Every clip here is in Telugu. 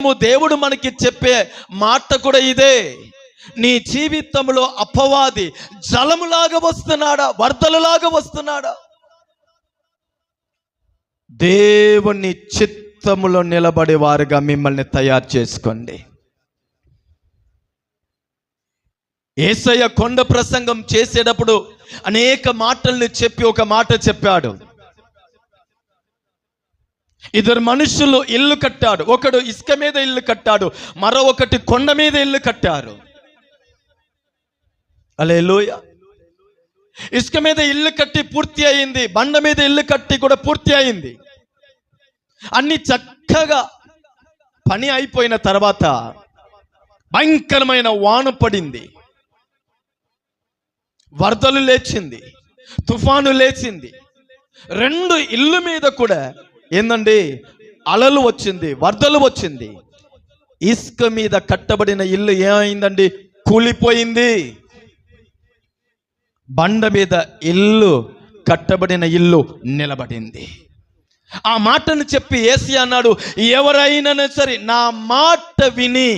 దేవుడు మనకి చెప్పే మాట కూడా ఇదే. నీ జీవితంలో అపవాది జలములాగా వస్తున్నాడా, వరదలలాగా వస్తున్నాడా? దేవుని చిత్తములో నిలబడే వారుగా మిమ్మల్ని తయారు చేసుకోండి. యేసయ్య కొండ ప్రసంగం చేసేటప్పుడు అనేక మాటల్ని చెప్పి ఒక మాట చెప్పాడు. ఇద్దరు మనుషులు ఇల్లు కట్టాడు. ఒకడు ఇసుక మీద ఇల్లు కట్టాడు, మరొకటి కొండ మీద ఇల్లు కట్టారు. హల్లెలూయా. ఇసుక మీద ఇల్లు కట్టి పూర్తి అయింది, బండ మీద ఇల్లు కట్టి కూడా పూర్తి అయింది. అన్ని చక్కగా పని అయిపోయిన తర్వాత భయంకరమైన వాన పడింది, వరదలు లేచింది, తుఫాను లేచింది. రెండు ఇల్లు మీద కూడా ఏందండి, అలలు వచ్చింది, వరదలు వచ్చింది. ఇసుక మీద కట్టబడిన ఇల్లు ఏమైందండి, కూలిపోయింది. బండ మీద ఇల్లు కట్టబడిన ఇల్లు నిలబడింది. ఆ మాటను చెప్పి యేసు అన్నాడు, ఎవరైనా సరే నా మాట విని,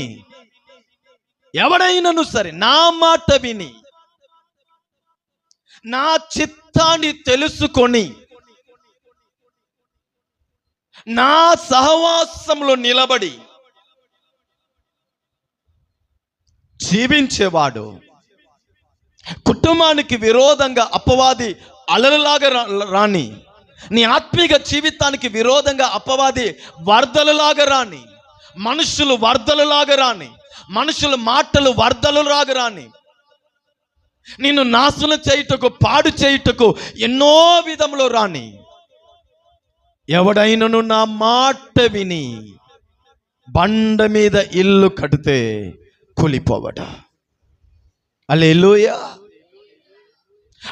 ఎవరైనాను సరే నా మాట విని నా చిత్తాన్ని తెలుసుకొని నా సహవాసంలో నిలబడి జీవించేవాడు, కుటుంబానికి విరోధంగా అపవాది అలలలాగా రాని, నీ ఆత్మీయ జీవితానికి విరోధంగా అపవాది వరదలలాగా రాని, మనుషులు వరదలలాగా రాని, మనుషుల మాటలు వరదలలాగా రాని, నిన్ను నాశనం చేయుటకు, పాడు చేయుటకు ఎన్నో విధములో రాని, ఎవడైనను నా మాట విని బండ మీద ఇల్లు కడితే కూలిపోవడా. హల్లెలూయా.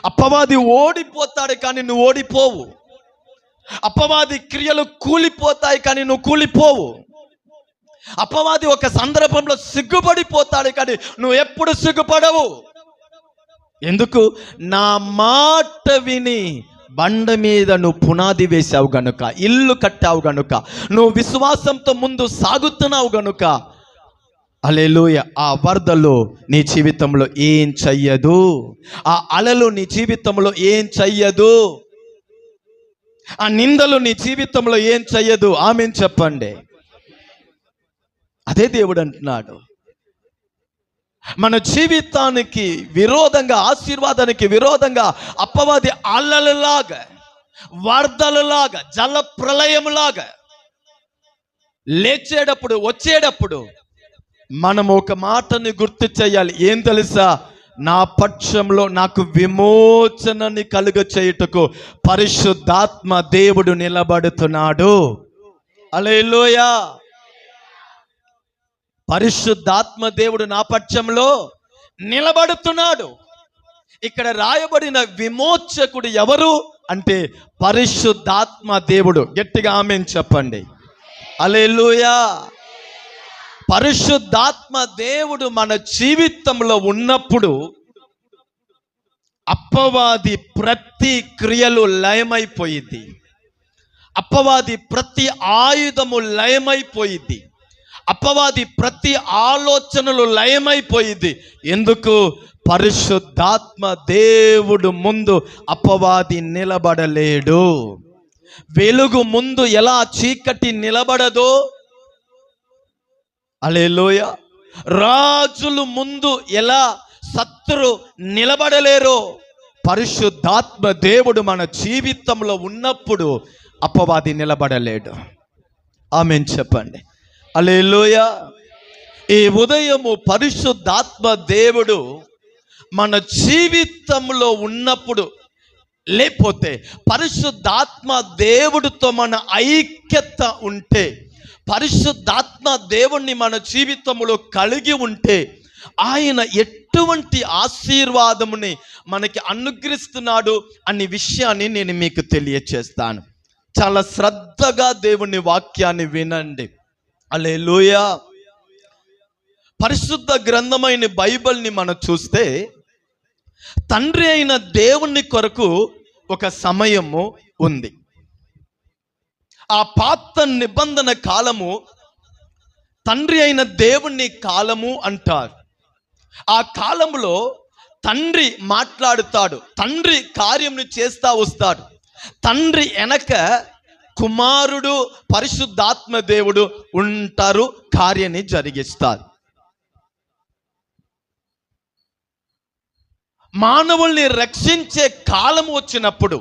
అపవాది ఓడిపోతాడు కానీ నువ్వు ఓడిపోవు. అపవాది క్రియలు కూలిపోతాయి కానీ నువ్వు కూలిపోవు. అపవాది ఒక సందర్భంలో సిగ్గుపడిపోతాడు కానీ నువ్వు ఎప్పుడు సిగ్గుపడవు. ఎందుకు? నా మాట విని బండ మీద నువ్వు పునాది వేసావు గనుక, ఇల్లు కట్టావు గనుక, నువ్వు విశ్వాసంతో ముందు సాగుతున్నావు గనుక, హల్లెలూయా, ఆ వరదలు నీ జీవితంలో ఏం చెయ్యదు, ఆ అలలు నీ జీవితంలో ఏం చెయ్యదు, ఆ నిందలు నీ జీవితంలో ఏం చెయ్యదు. ఆమేన్ చెప్పండి. అదే దేవుడు అంటున్నాడు, మన జీవితానికి విరోధంగా, ఆశీర్వాదానికి విరోధంగా అపవాది అలలలాగా, వరదలలాగా, జల ప్రళయంలాగా లేచేటప్పుడు, వచ్చేటప్పుడు మనం ఒక మాటని గుర్తు చేయాలి. ఏం తెలుసా? నా పక్షంలో నాకు విమోచనని కలుగ చేయుటకు పరిశుద్ధాత్మ దేవుడు నిలబడుతున్నాడు. హల్లెలూయా. పరిశుద్ధాత్మ దేవుడు నా పక్షంలో నిలబడుతున్నాడు. ఇక్కడ రాయబడిన విమోచకుడు ఎవరు అంటే పరిశుద్ధాత్మ దేవుడు. గట్టిగా ఆమేన్ చెప్పండి. హల్లెలూయా. పరిశుద్ధాత్మ దేవుడు మన జీవితంలో ఉన్నప్పుడు అపవాది ప్రతి క్రియలు లయమైపోయింది, అపవాది ప్రతి ఆయుధము లయమైపోయింది, అపవాది ప్రతి ఆలోచనలు లయమైపోయింది. ఎందుకు? పరిశుద్ధాత్మ దేవుడు ముందు అపవాది నిలబడలేడు. వెలుగు ముందు ఎలా చీకటి నిలబడదో, హల్లెలూయా, రాజులు ముందు ఎలా శత్రు నిలబడలేరో, పరిశుద్ధాత్మ దేవుడు మన జీవితంలో ఉన్నప్పుడు అపవాది నిలబడలేడు. ఆమేన్ చెప్పండి. హల్లెలూయా. ఈ ఉదయము పరిశుద్ధాత్మ దేవుడు మన జీవితంలో ఉన్నప్పుడు, లేకపోతే పరిశుద్ధాత్మ దేవుడితో మన ఐక్యత ఉంటే, పరిశుద్ధాత్మ దేవుణ్ణి మన జీవితంలో కలిగి ఉంటే, ఆయన ఎటువంటి ఆశీర్వాదముని మనకి అనుగ్రహిస్తున్నాడు అనే విషయాన్ని నేను మీకు తెలియచేస్తాను. చాలా శ్రద్ధగా దేవుని వాక్యాన్ని వినండి. హల్లెలూయా. పరిశుద్ధ గ్రంథమైన బైబిల్ని మనం చూస్తే, తండ్రి అయిన దేవుని కొరకు ఒక సమయము ఉంది. ఆ పాత నిబంధన కాలము తండ్రి అయిన దేవుణ్ణి కాలము అంటారు. ఆ కాలంలో తండ్రి మాట్లాడుతాడు, తండ్రి కార్యంని చేస్తా వస్తాడు. తండ్రి వెనక కుమారుడు పరిశుద్ధాత్మ దేవుడు ఉంటారు, కార్యాన్ని జరిగిస్తారు. మానవుల్ని రక్షించే కాలం వచ్చినప్పుడు,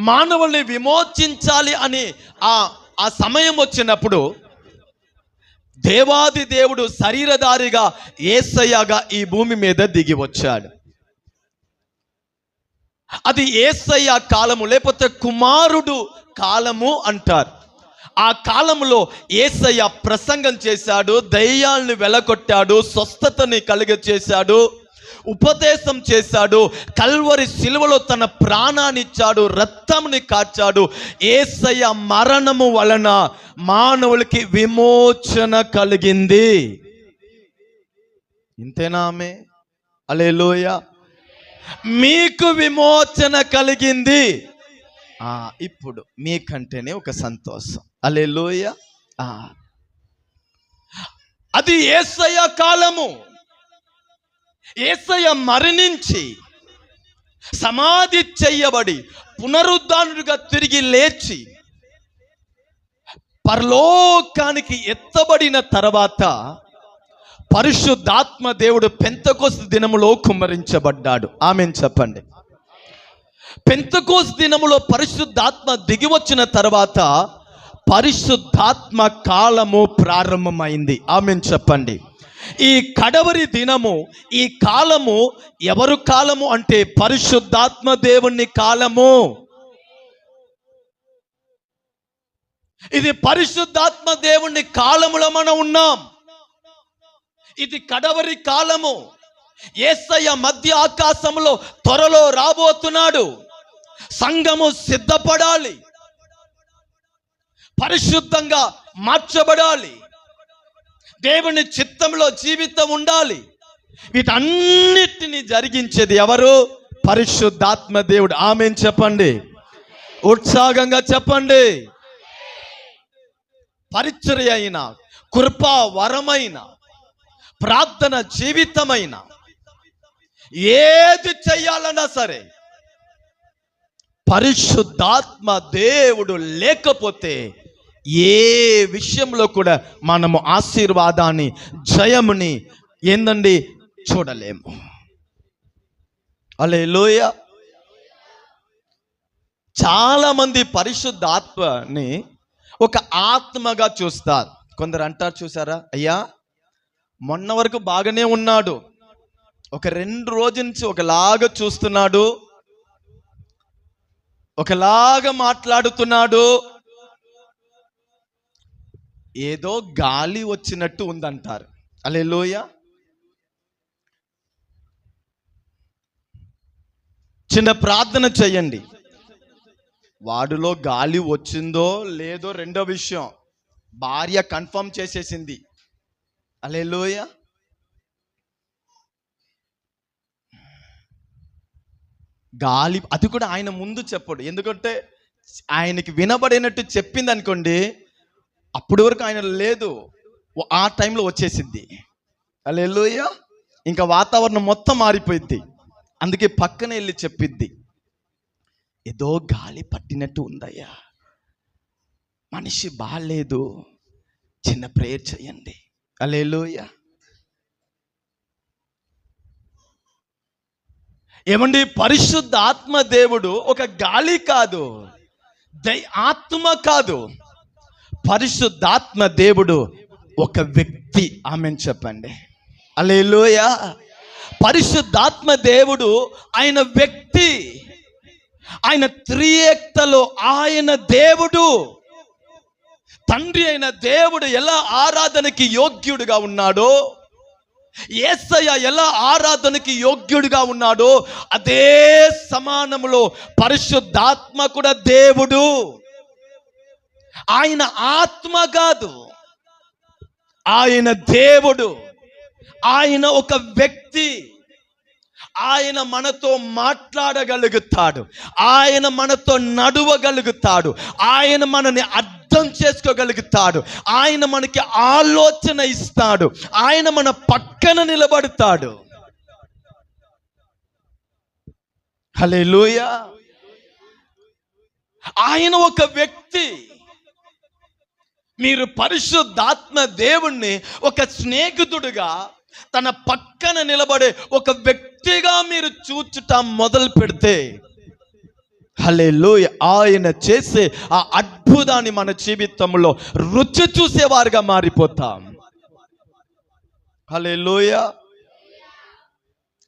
మానవుల్ని విమోచించాలి అని ఆ సమయం వచ్చినప్పుడు దేవాది దేవుడు శరీరధారిగా యేసయ్యగా ఈ భూమి మీద దిగి వచ్చాడు. అది యేసయ్య కాలము, లేకపోతే కుమారుడు కాలము అంటారు. ఆ కాలంలో యేసయ్య ప్రసంగం చేశాడు, దయ్యాల్ని వెలగొట్టాడు, స్వస్థతని కలుగచేశాడు, ఉపదేశం చేశాడు, కల్వరి సిలువలో తన ప్రాణాన్ని ఇచ్చాడు, రక్తంని కార్చాడు. యేసయ్య మరణము వలన మానవులకి విమోచన కలిగింది. ఇంతేనా ఆమె? హల్లెలూయా. మీకు విమోచన కలిగింది. ఇప్పుడు మీకంటేనే ఒక సంతోషం. హల్లెలూయా. అది యేసయ్య కాలము. యేసయ్య మరణించి సమాధి చెయ్యబడి పునరుద్ధానుడిగా తిరిగి లేచి పరలోకానికి ఎత్తబడిన తర్వాత పరిశుద్ధాత్మ దేవుడు పెంతెకోస్తు దినములో కుమ్మరించబడ్డాడు. ఆమేన్ చెప్పండి. పెంతెకోస్తు దినములో పరిశుద్ధాత్మ దిగి వచ్చిన తర్వాత పరిశుద్ధాత్మ కాలము ప్రారంభమైంది. ఆమేన్ చెప్పండి. ఈ కడవరి దినము, ఈ కాలము ఎవరు కాలము అంటే పరిశుద్ధాత్మ దేవుని కాలము. ఇది పరిశుద్ధాత్మ దేవుని కాలములో మనం ఉన్నాం. ఇది కడవరి కాలము. యేసయ్య మధ్య ఆకాశంలో త్వరలో రాబోతున్నాడు. సంఘము సిద్ధపడాలి, పరిశుద్ధంగా మార్చబడాలి, దేవుని చిత్తంలో జీవితం ఉండాలి. వీటన్నిటిని జరిగించేది ఎవరు? పరిశుద్ధాత్మ దేవుడు. ఆమేన్ చెప్పండి, ఉత్సాహంగా చెప్పండి. పరిచర్య అయిన, కృపా వరమైన, ప్రార్థన జీవితమైన, ఏది చెయ్యాలన్నా సరే పరిశుద్ధాత్మ దేవుడు లేకపోతే ఏ విషయంలో కూడా మనము ఆశీర్వాదాన్ని, జయముని ఏందండి చూడలేము. హల్లెలూయా. చాలా మంది పరిశుద్ధాత్మని ఒక ఆత్మగా చూస్తారు. కొందరు అంటారు, చూసారా అయ్యా మొన్న వరకు బాగానే ఉన్నాడు, ఒక 2 రోజుల నుంచి ఒకలాగా చూస్తున్నాడు, ఒకలాగా మాట్లాడుతున్నాడు, ఏదో గాలి వచ్చినట్టు ఉందంటారు. హల్లెలూయా. చిన్న ప్రార్థన చెయ్యండి. వాడిలో గాలి వచ్చిందో లేదో రెండో విషయం, భార్య కన్ఫర్మ్ చేసేసింది. హల్లెలూయా. గాలి అది కూడా ఆయన ముందు చెప్పడు, ఎందుకంటే ఆయనకి వినబడినట్టు చెప్పింది అనుకోండి, అప్పటి వరకు ఆయన లేదు, ఆ టైంలో వచ్చేసిద్ది. హల్లెలూయా. ఇంకా వాతావరణం మొత్తం మారిపోయింది. అందుకే పక్కన వెళ్ళి చెప్పిద్ది, ఏదో గాలి పట్టినట్టు ఉందయ్యా, మనిషి బాగాలేదు, చిన్న ప్రేయర్ చేయండి. హల్లెలూయా. ఏమండి, పరిశుద్ధ ఆత్మ దేవుడు ఒక గాలి కాదు, ఆత్మ కాదు, పరిశుద్ధాత్మ దేవుడు ఒక వ్యక్తి. ఆమేన్ చెప్పండి. హల్లెలూయా. పరిశుద్ధాత్మ దేవుడు ఆయన వ్యక్తి, ఆయన త్రియేకతలో ఆయన దేవుడు. తండ్రి అయిన దేవుడు ఎలా ఆరాధనకి యోగ్యుడిగా ఉన్నాడో, యేసయ్య ఎలా ఆరాధనకి యోగ్యుడిగా ఉన్నాడో, అదే సమానములో పరిశుద్ధాత్మ కూడా దేవుడు. ఆయన ఆత్మ కాదు, ఆయన దేవుడు, ఆయన ఒక వ్యక్తి. ఆయన మనతో మాట్లాడగలుగుతాడు, ఆయన మనతో నడవగలుగుతాడు, ఆయన మనని అర్థం చేసుకోగలుగుతాడు, ఆయన మనకి ఆలోచన ఇస్తాడు, ఆయన మన పక్కన నిలబడతాడు. హల్లెలూయా. ఆయన ఒక వ్యక్తి. మీరు పరిశుద్ధాత్మ దేవుణ్ణి ఒక స్నేహితుడుగా, తన పక్కన నిలబడే ఒక వ్యక్తిగా మీరు చూచుట మొదలు పెడితే, హల్లెలూయా, ఆయన చేసే ఆ అద్భుతాన్ని మన జీవితంలో రుచి చూసేవారుగా మారిపోతాం. హల్లెలూయా.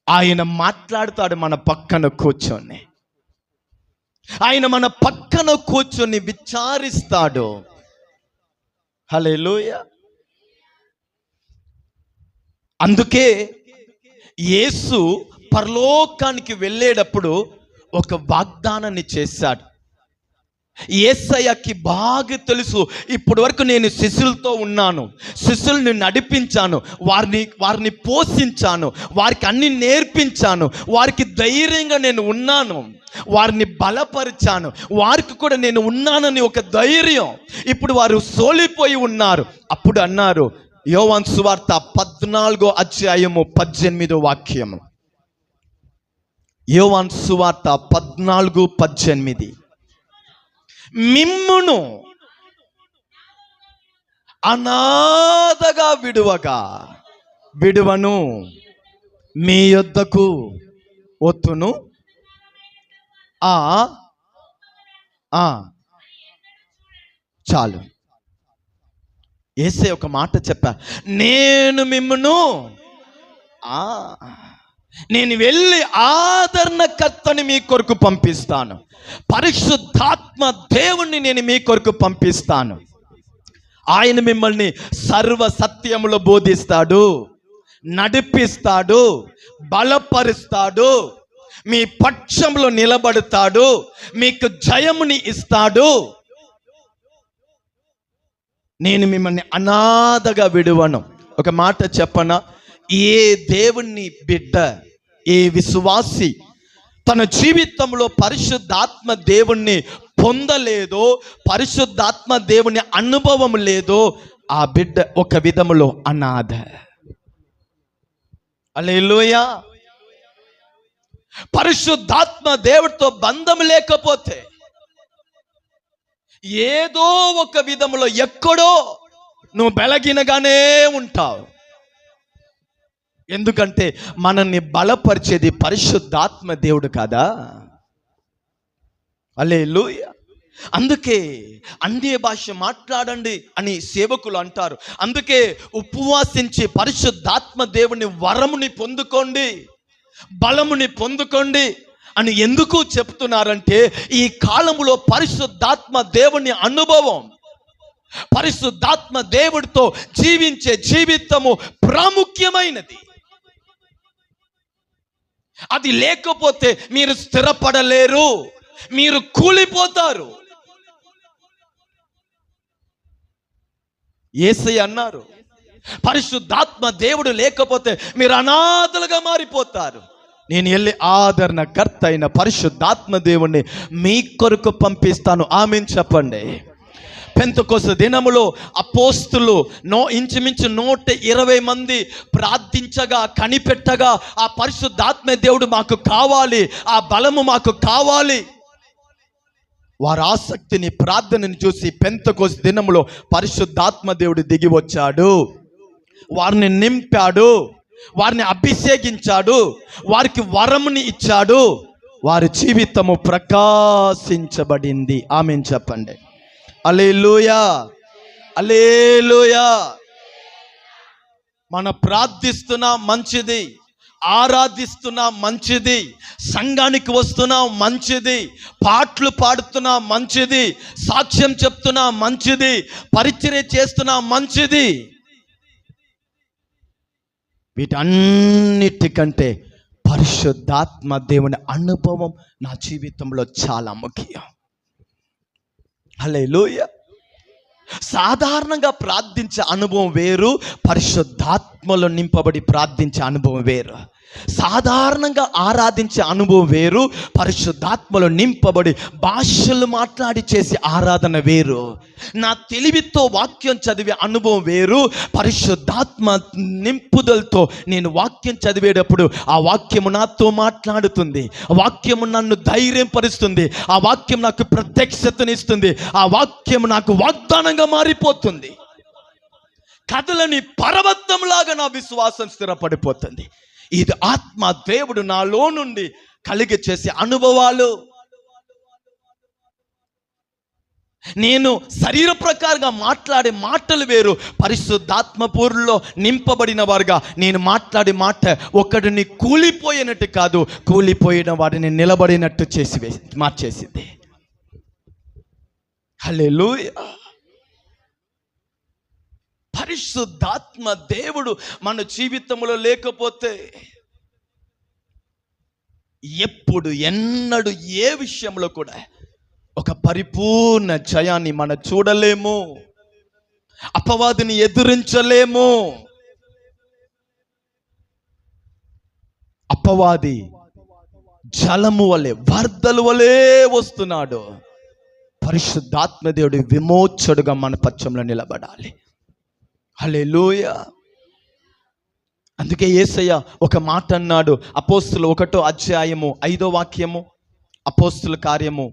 ఆయన మాట్లాడతాడు మన పక్కన కూర్చొని, ఆయన మన పక్కన కూర్చొని విచారిస్తాడు. హల్లెలూయా. అందుకే యేసు పరలోకానికి వెళ్ళేటప్పుడు ఒక వాగ్దానాన్ని చేశాడు. యేసయ్యకి బాగా తెలుసు, ఇప్పటి వరకు నేను శిష్యులతో ఉన్నాను, శిష్యుల్ని నడిపించాను, వారిని పోషించాను, వారికి అన్ని నేర్పించాను, వారికి ధైర్యంగా నేను ఉన్నాను, వారిని బలపరిచాను, వారికి కూడా నేను ఉన్నానని ఒక ధైర్యం. ఇప్పుడు వారు సోలిపోయి ఉన్నారు. అప్పుడు అన్నారు, యోవాను సువార్త 14వ అధ్యాయము 18వ వాక్యము. యోవాను సువార్త 14:18. మిమ్మును అనాథగా విడువను, మీ యొద్దకు ఒత్తును. చాలు. యేసే ఒక మాట చెప్పా, నేను మిమ్మును నేను వెళ్ళి ఆదరణకర్తని మీ కొరకు పంపిస్తాను, పరిశుద్ధాత్మ దేవుణ్ణి నేను మీ కొరకు పంపిస్తాను. ఆయన మిమ్మల్ని సర్వ సత్యములో బోధిస్తాడు, నడిపిస్తాడు, బలపరుస్తాడు, మీ పక్షంలో నిలబడతాడు, మీకు జయముని ఇస్తాడు. నేను మిమ్మల్ని అనాథగా విడువను. ఒక మాట చెప్పనా, ఏ దేవుని బిడ్డ, ఏ విశ్వాసి తన జీవితంలో పరిశుద్ధాత్మ దేవుణ్ణి పొందలేదో, పరిశుద్ధాత్మ దేవుని అనుభవం లేదో, ఆ బిడ్డ ఒక విధములో అనాథ. హల్లెలూయా. పరిశుద్ధాత్మ దేవుడితో బంధం లేకపోతే ఏదో ఒక విధములో ఎక్కడో నువ్వు బలహీనగానే ఉంటావు. ఎందుకంటే మనల్ని బలపరిచేది పరిశుద్ధాత్మ దేవుడు కదా. హల్లెలూయా. అందుకే అన్య భాష మాట్లాడండి అని సేవకులు అంటారు. అందుకే ఉపవాసించి పరిశుద్ధాత్మ దేవుని వరముని పొందుకోండి, బలముని పొందుకోండి అని ఎందుకు చెప్తున్నారంటే, ఈ కాలంలో పరిశుద్ధాత్మ దేవుని అనుభవం, పరిశుద్ధాత్మ దేవుడితో జీవించే జీవితము ప్రాముఖ్యమైనది. అది లేకపోతే మీరు స్థిరపడలేరు, మీరు కూలిపోతారు. యేసయ్య అన్నారు, పరిశుద్ధాత్మ దేవుడు లేకపోతే మీరు అనాథలుగా మారిపోతారు. నేను వెళ్ళి ఆదరణకర్త అయిన పరిశుద్ధాత్మ దేవుణ్ణి మీ కొరకు పంపిస్తాను. ఆమేన్ చెప్పండి. పెంతెకోస్తు దినములో అపోస్తులు ఇంచుమించు 120 మంది ప్రార్థించగా, కనిపెట్టగా, ఆ పరిశుద్ధాత్మ దేవుడు మాకు కావాలి, ఆ బలము మాకు కావాలి. వారి ఆసక్తిని, ప్రార్థనని చూసి పెంతెకోస్తు దినములో పరిశుద్ధాత్మ దేవుడు దిగి వచ్చాడు, వారిని నింపాడు, వారిని అభిషేకించాడు, వారికి వరముని ఇచ్చాడు, వారి జీవితము ప్రకాశించబడింది. ఆమేన్ చెప్పండి. హల్లెలూయా, హల్లెలూయా. మనం ప్రార్థిస్తున్నా మంచిది, ఆరాధిస్తున్నా మంచిది, సంఘానికి వస్తున్నా మంచిది, పాటలు పాడుతున్నా మంచిది, సాక్ష్యం చెప్తున్నా మంచిది, పరిచర్య చేస్తున్నా మంచిది. వీటన్నిటికంటే పరిశుద్ధాత్మ దేవుని అనుభవం నా జీవితంలో చాలా ముఖ్యం. హల్లెలూయా. సాధారణంగా ప్రార్థించే అనుభవం వేరు, పరిశుద్ధాత్మలో నింపబడి ప్రార్థించే అనుభవం వేరు. సాధారణంగా ఆరాధించే అనుభవం వేరు, పరిశుద్ధాత్మలో నింపబడి భాషలు మాట్లాడి చేసే ఆరాధన వేరు. నా తెలివితో వాక్యం చదివే అనుభవం వేరు, పరిశుద్ధాత్మ నింపుదలతో నేను వాక్యం చదివేటప్పుడు ఆ వాక్యము నాతో మాట్లాడుతుంది, వాక్యము నన్ను ధైర్యం పరుస్తుంది, ఆ వాక్యం నాకు ప్రత్యక్షతనిస్తుంది, ఆ వాక్యం నాకు వాగ్దానంగా మారిపోతుంది. కదలని పర్వతంలాగా నా విశ్వాసం స్థిరపడిపోతుంది. ఇది ఆత్మ దేవుడు నాలో నుండి కలిగి చేసే అనుభవాలు. నేను శరీర ప్రకారంగా మాట్లాడే మాటలు వేరు, పరిశుద్ధాత్మ పూర్లో నింపబడిన వారుగా నేను మాట్లాడే మాట ఒకడిని కూలిపోయినట్టు కాదు, కూలిపోయిన వాడిని నిలబడినట్టు మార్చేసింది. హల్లెలూయా. పరిశుద్ధాత్మ దేవుడు మన జీవితంలో లేకపోతే ఎప్పుడు ఎన్నడూ ఏ విషయంలో కూడా ఒక పరిపూర్ణ జయాన్ని మనం చూడలేము, అపవాదిని ఎదిరించలేము. అపవాది జలము వలె వరదల వలె వస్తున్నాడు. పరిశుద్ధాత్మ దేవుడు విమోచకుడుగా మన పక్షంలో నిలబడాలి. హల్లెలూయా. అందుకే యేసయ్య ఒక మాట అన్నాడు, అపోస్తులు 1వ అధ్యాయము 5వ వాక్యము, అపోస్తుల కార్యము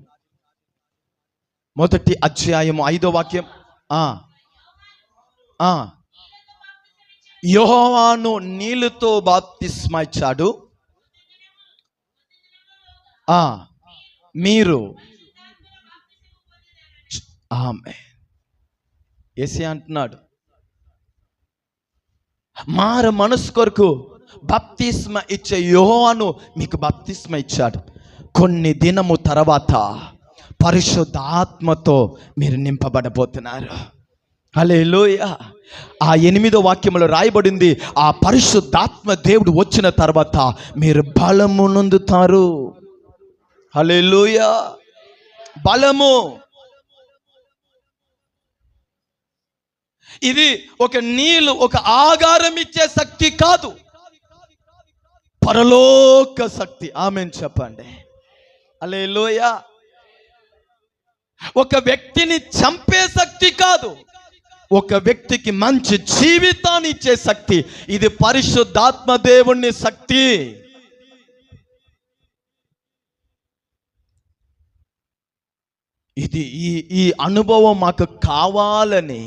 1వ అధ్యాయము 5వ వాక్యం. యోహాను నీళ్ళతో బాప్తిస్మా ఇచ్చాడు, మీరు యేసయ్య అంటున్నాడు, మార మనసు కొరకు బాప్తిస్మ ఇచ్చే యోహాను మీకు బాప్తిస్మ ఇచ్చాడు. కొన్ని దినము తర్వాత పరిశుద్ధాత్మతో మీరు నింపబడబోతున్నారు. హల్లెలూయా. ఆ 8వ వాక్యంలో రాయబడింది, ఆ పరిశుద్ధాత్మ దేవుడు వచ్చిన తర్వాత మీరు బలము నొందుతారు. హల్లెలూయా. బలము. ఇది ఒక నీళ్ళు, ఒక ఆగారం ఇచ్చే శక్తి కాదు, పరలోక శక్తి. ఆమేన్ చెప్పండి. హల్లెలూయా. ఒక వ్యక్తిని చంపే శక్తి కాదు, ఒక వ్యక్తికి మంచి జీవితాన్ని ఇచ్చే శక్తి. ఇది పరిశుద్ధాత్మ దేవుని శక్తి. ఇది ఈ అనుభవం మాకు కావాలని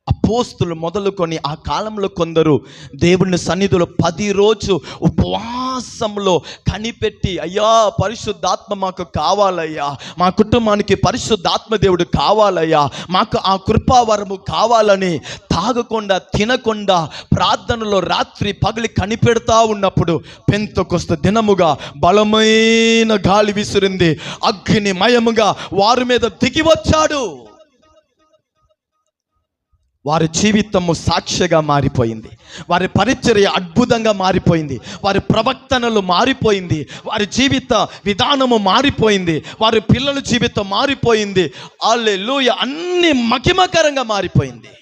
అపోస్తులు మొదలుకొని ఆ కాలంలో కొందరు దేవుని సన్నిధిలో 10 రోజు ఉపవాసంలో కనిపెట్టి, అయ్యా పరిశుద్ధాత్మ మాకు కావాలయ్యా, మా కుటుంబానికి పరిశుద్ధాత్మ దేవుడు కావాలయ్యా, మాకు ఆ కృపావరము కావాలని తాగకుండా తినకుండా ప్రార్థనలో రాత్రి పగలి కనిపెడతా ఉన్నప్పుడు పెంతెకొస్తు దినముగా బలమైన గాలి విసిరింది, అగ్నిమయముగా వారి మీద దిగి వచ్చాడు. వారి జీవితము సాక్ష్యగా మారిపోయింది, వారి పరిచర్య అద్భుతంగా మారిపోయింది, వారి ప్రవక్తనలు మారిపోయింది, వారి జీవిత విధానము మారిపోయింది, వారి పిల్లల జీవితం మారిపోయింది. హల్లెలూయా. అన్ని మహిమకరంగా మారిపోయింది.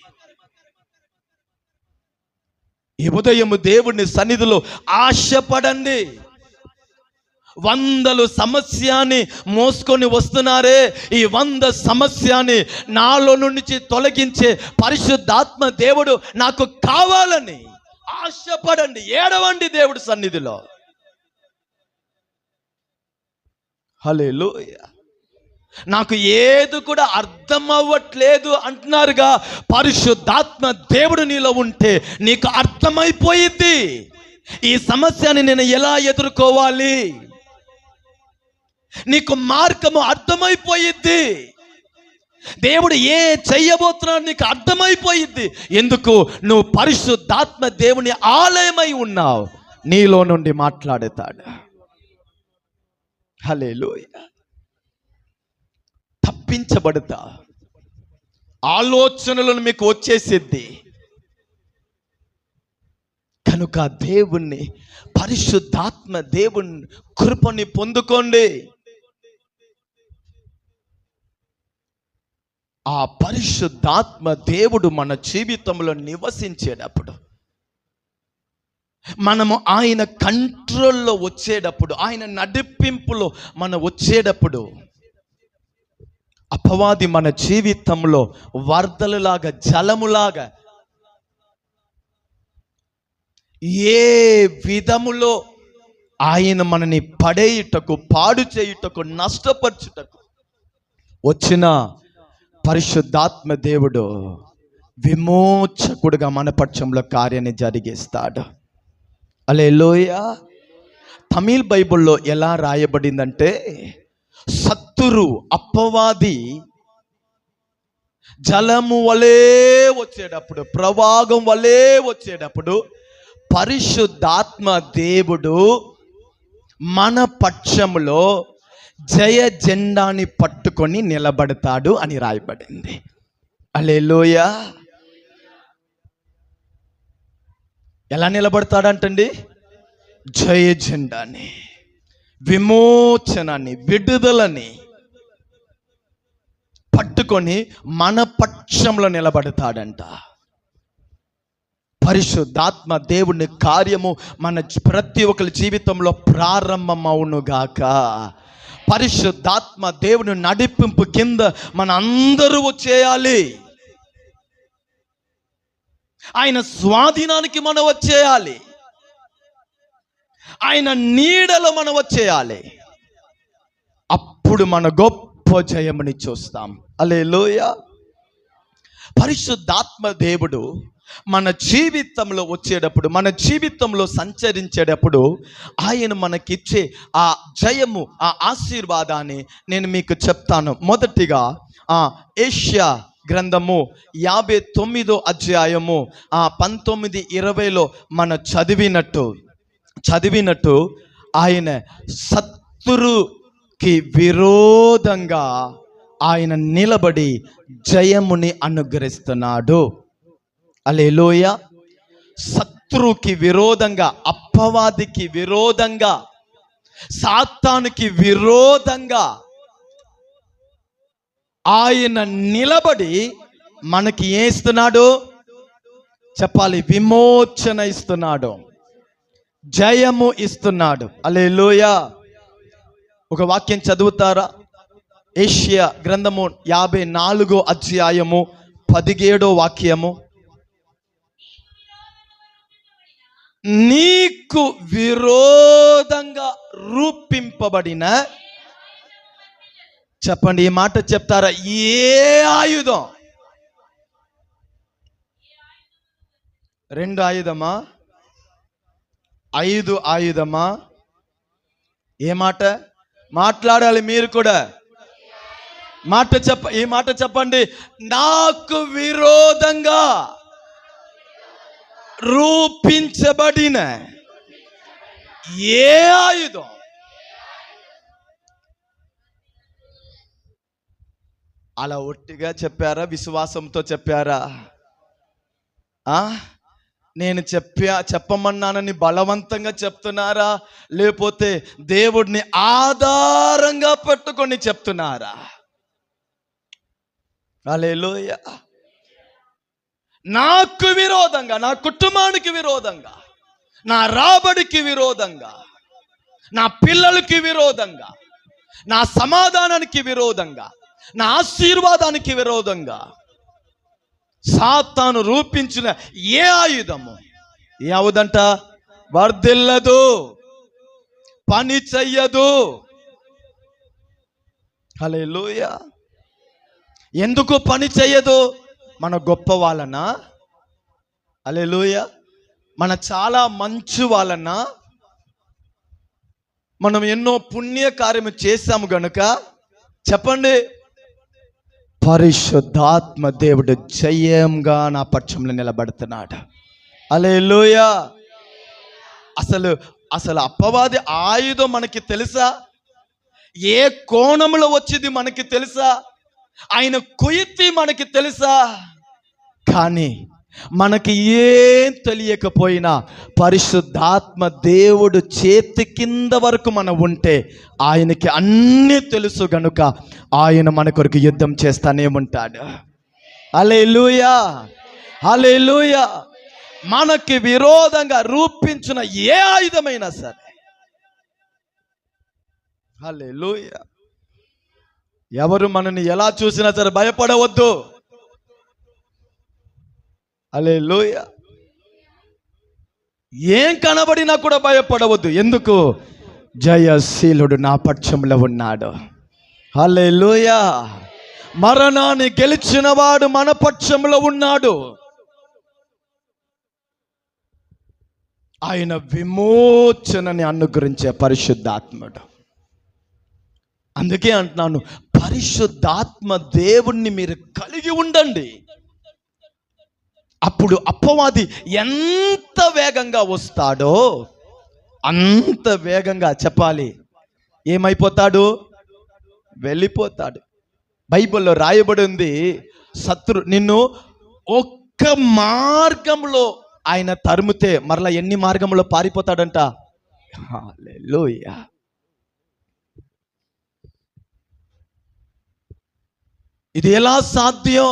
ఈ ఉదయము దేవుని సన్నిధిలో ఆశపడండి. 100 సమస్యని మోసుకొని వస్తున్నారే, ఈ 100 సమస్యని నాలో నుంచి తొలగించే పరిశుద్ధాత్మ దేవుడు నాకు కావాలని ఆశపడండి, ఏడవండి దేవుడి సన్నిధిలో. హల్లెలూయా. నాకు ఏది కూడా అర్థం అవ్వట్లేదు అంటున్నారుగా, పరిశుద్ధాత్మ దేవుడు నీలో ఉంటే నీకు అర్థమైపోయింది. ఈ సమస్యని నేను ఎలా ఎదుర్కోవాలి, నీకు మార్గము అర్థమైపోయిద్ది. దేవుడు చెయ్యబోతున్నాడు నీకు అర్థమైపోయిద్ది. ఎందుకు? నువ్వు పరిశుద్ధాత్మ దేవుని ఆలయమై ఉన్నావు, నీలో నుండి మాట్లాడతాడు. హల్లెలూయా. తప్పించబడతా, ఆలోచనలను మీకు వచ్చేసిద్ది. కనుక దేవుణ్ణి, పరిశుద్ధాత్మ దేవుని కృపని పొందుకోండి. ఆ పరిశుద్ధాత్మ దేవుడు మన జీవితంలో నివసించేటప్పుడు మనము ఆయన కంట్రోల్లో వచ్చేటప్పుడు, ఆయన నడిపింపులో మనం వచ్చేటప్పుడు, అపవాది మన జీవితంలో వరదలులాగా, జలములాగా ఏ విధములో ఆయన మనని పడేయుటకు, పాడు చేయుటకు, నష్టపరచుటకు వచ్చిన పరిశుద్ధాత్మ దేవుడు విమోచకుడుగా మన పక్షంలో కార్యాన్ని జరిగిస్తాడు. హల్లెలూయా. తమిళ్ బైబిల్లో ఎలా రాయబడిందంటే, శత్రు అపవాది జలము వలె వచ్చేటప్పుడు, ప్రవాహం వలె వచ్చేటప్పుడు పరిశుద్ధాత్మ దేవుడు మన పక్షంలో జయ జెండాని పట్టుకొని నిలబడతాడు అని రాయబడింది. హల్లెలూయా. ఎలా నిలబడతాడంటండి? జయ జెండాని, విమోచనాన్ని, విడుదలని పట్టుకొని మన పక్షంలో నిలబడతాడంట. పరిశుద్ధాత్మ దేవుని కార్యము మన ప్రతి ఒక్కరి జీవితంలో ప్రారంభమవునుగాక. పరిశుద్ధాత్మ దేవుని నడిపింపు కింద మన అందరూ వచ్చేయాలి. ఆయన స్వాధీనానికి మనం వచ్చేయాలి. ఆయన నీడలో మనం వచ్చేయాలి. అప్పుడు మన గొప్ప జయముని చూస్తాం. హల్లెలూయా. పరిశుద్ధాత్మ దేవుడు మన జీవితంలో వచ్చేటప్పుడు, మన జీవితంలో సంచరించేటప్పుడు ఆయన మనకిచ్చే ఆ జయము, ఆ ఆశీర్వాదాన్ని నేను మీకు చెప్తాను. మొదటిగా యెషయా గ్రంథము 59వ అధ్యాయము 19-20లో మనం చదివినట్టు ఆయన శత్రుకి విరోధంగా ఆయన నిలబడి జయముని అనుగ్రహిస్తున్నాడు. హల్లెలూయా. శత్రుకి విరోధంగా, అపవాదికి విరోధంగా, సాతానుకి విరోధంగా ఆయన నిలబడి మనకి ఏం ఇస్తున్నాడు చెప్పాలి? విమోచన ఇస్తున్నాడు, జయము ఇస్తున్నాడు. హల్లెలూయా. ఒక వాక్యం చదువుతారా? యెషయా గ్రంథము 54వ అధ్యాయము 17వ వాక్యము. నీకు విరోధంగా రూపింపబడిన, చెప్పండి, ఈ మాట చెప్తారా? ఏ ఆయుధం? 2 ఆయుధమా? 5 ఆయుధమా? ఏ మాట మాట్లాడాలి? మీరు కూడా ఈ మాట చెప్పండి. నాకు విరోధంగా రూపించబడిన ఏ ఆయుధం? అలా ఒట్టిగా చెప్పారా? విశ్వాసంతో చెప్పారా? నేను చెప్పమన్నానని బలవంతంగా చెప్తున్నారా? లేకపోతే దేవుడిని ఆధారంగా పెట్టుకొని చెప్తున్నారా? హల్లెలూయా. నాకు విరోధంగా, నా కుటుంబానికి విరోధంగా, నా రాబడికి విరోధంగా, నా పిల్లలకి విరోధంగా, నా సమాధానానికి విరోధంగా, నా ఆశీర్వాదానికి విరోధంగా సాతాను రూపించిన ఏ ఆయుధము ఏవుదంట? వర్ధిల్లదు, పని చెయ్యదు. హల్లెలూయా. ఎందుకు పని చెయ్యదు? మన గొప్ప వాళ్ళనా? హల్లెలూయా. మన చాలా మంచి వాళ్ళనా? మనం ఎన్నో పుణ్య కార్యము చేశాము గనుక? చెప్పండి. పరిశుద్ధాత్మ దేవుడు జయంగా నా పక్షంలో నిలబడుతున్నాడు. హల్లెలూయా. అసలు అపవాది ఆయుధం మనకి తెలుసా? ఏ కోణంలో వచ్చింది మనకి తెలుసా? ఆయన కుయుక్తి మనకి తెలుసా? కానీ మనకి ఏం తెలియకపోయినా పరిశుద్ధాత్మ దేవుడు చేతి కింద వరకు మనం ఉంటే ఆయనకి అన్నీ తెలుసు గనుక ఆయన మన కొరకు యుద్ధం చేస్తానే ఉంటాడు. హల్లెలూయా. హల్లెలూయా. మనకి విరోధంగా రూపించిన ఏ ఆయుధమైనా సరే. హల్లెలూయా. ఎవరు మనని ఎలా చూసినా సరే భయపడవద్దు. హల్లెలూయా. ఏం కనబడినా కూడా భయపడవద్దు. ఎందుకు? జయశీలుడు నా పక్షంలో ఉన్నాడు. హల్లెలూయా. మరణాన్ని గెలిచిన వాడు మన పక్షంలో ఉన్నాడు. ఆయన విమోచనని అనుగ్రహించే పరిశుద్ధాత్ముడు. అందుకే అంటున్నాను, పరిశుద్ధాత్మ దేవుణ్ణి మీరు కలిగి ఉండండి. అప్పుడు అపవాది ఎంత వేగంగా వస్తాడో అంత వేగంగా చెప్పాలి ఏమైపోతాడు? వెళ్ళిపోతాడు. బైబిల్లో రాయబడి ఉంది, నిన్ను ఒక్క మార్గంలో ఆయన తరుముతే మరలా ఎన్ని మార్గంలో పారిపోతాడంట. హల్లెలూయా. ఇది ఎలా సాధ్యం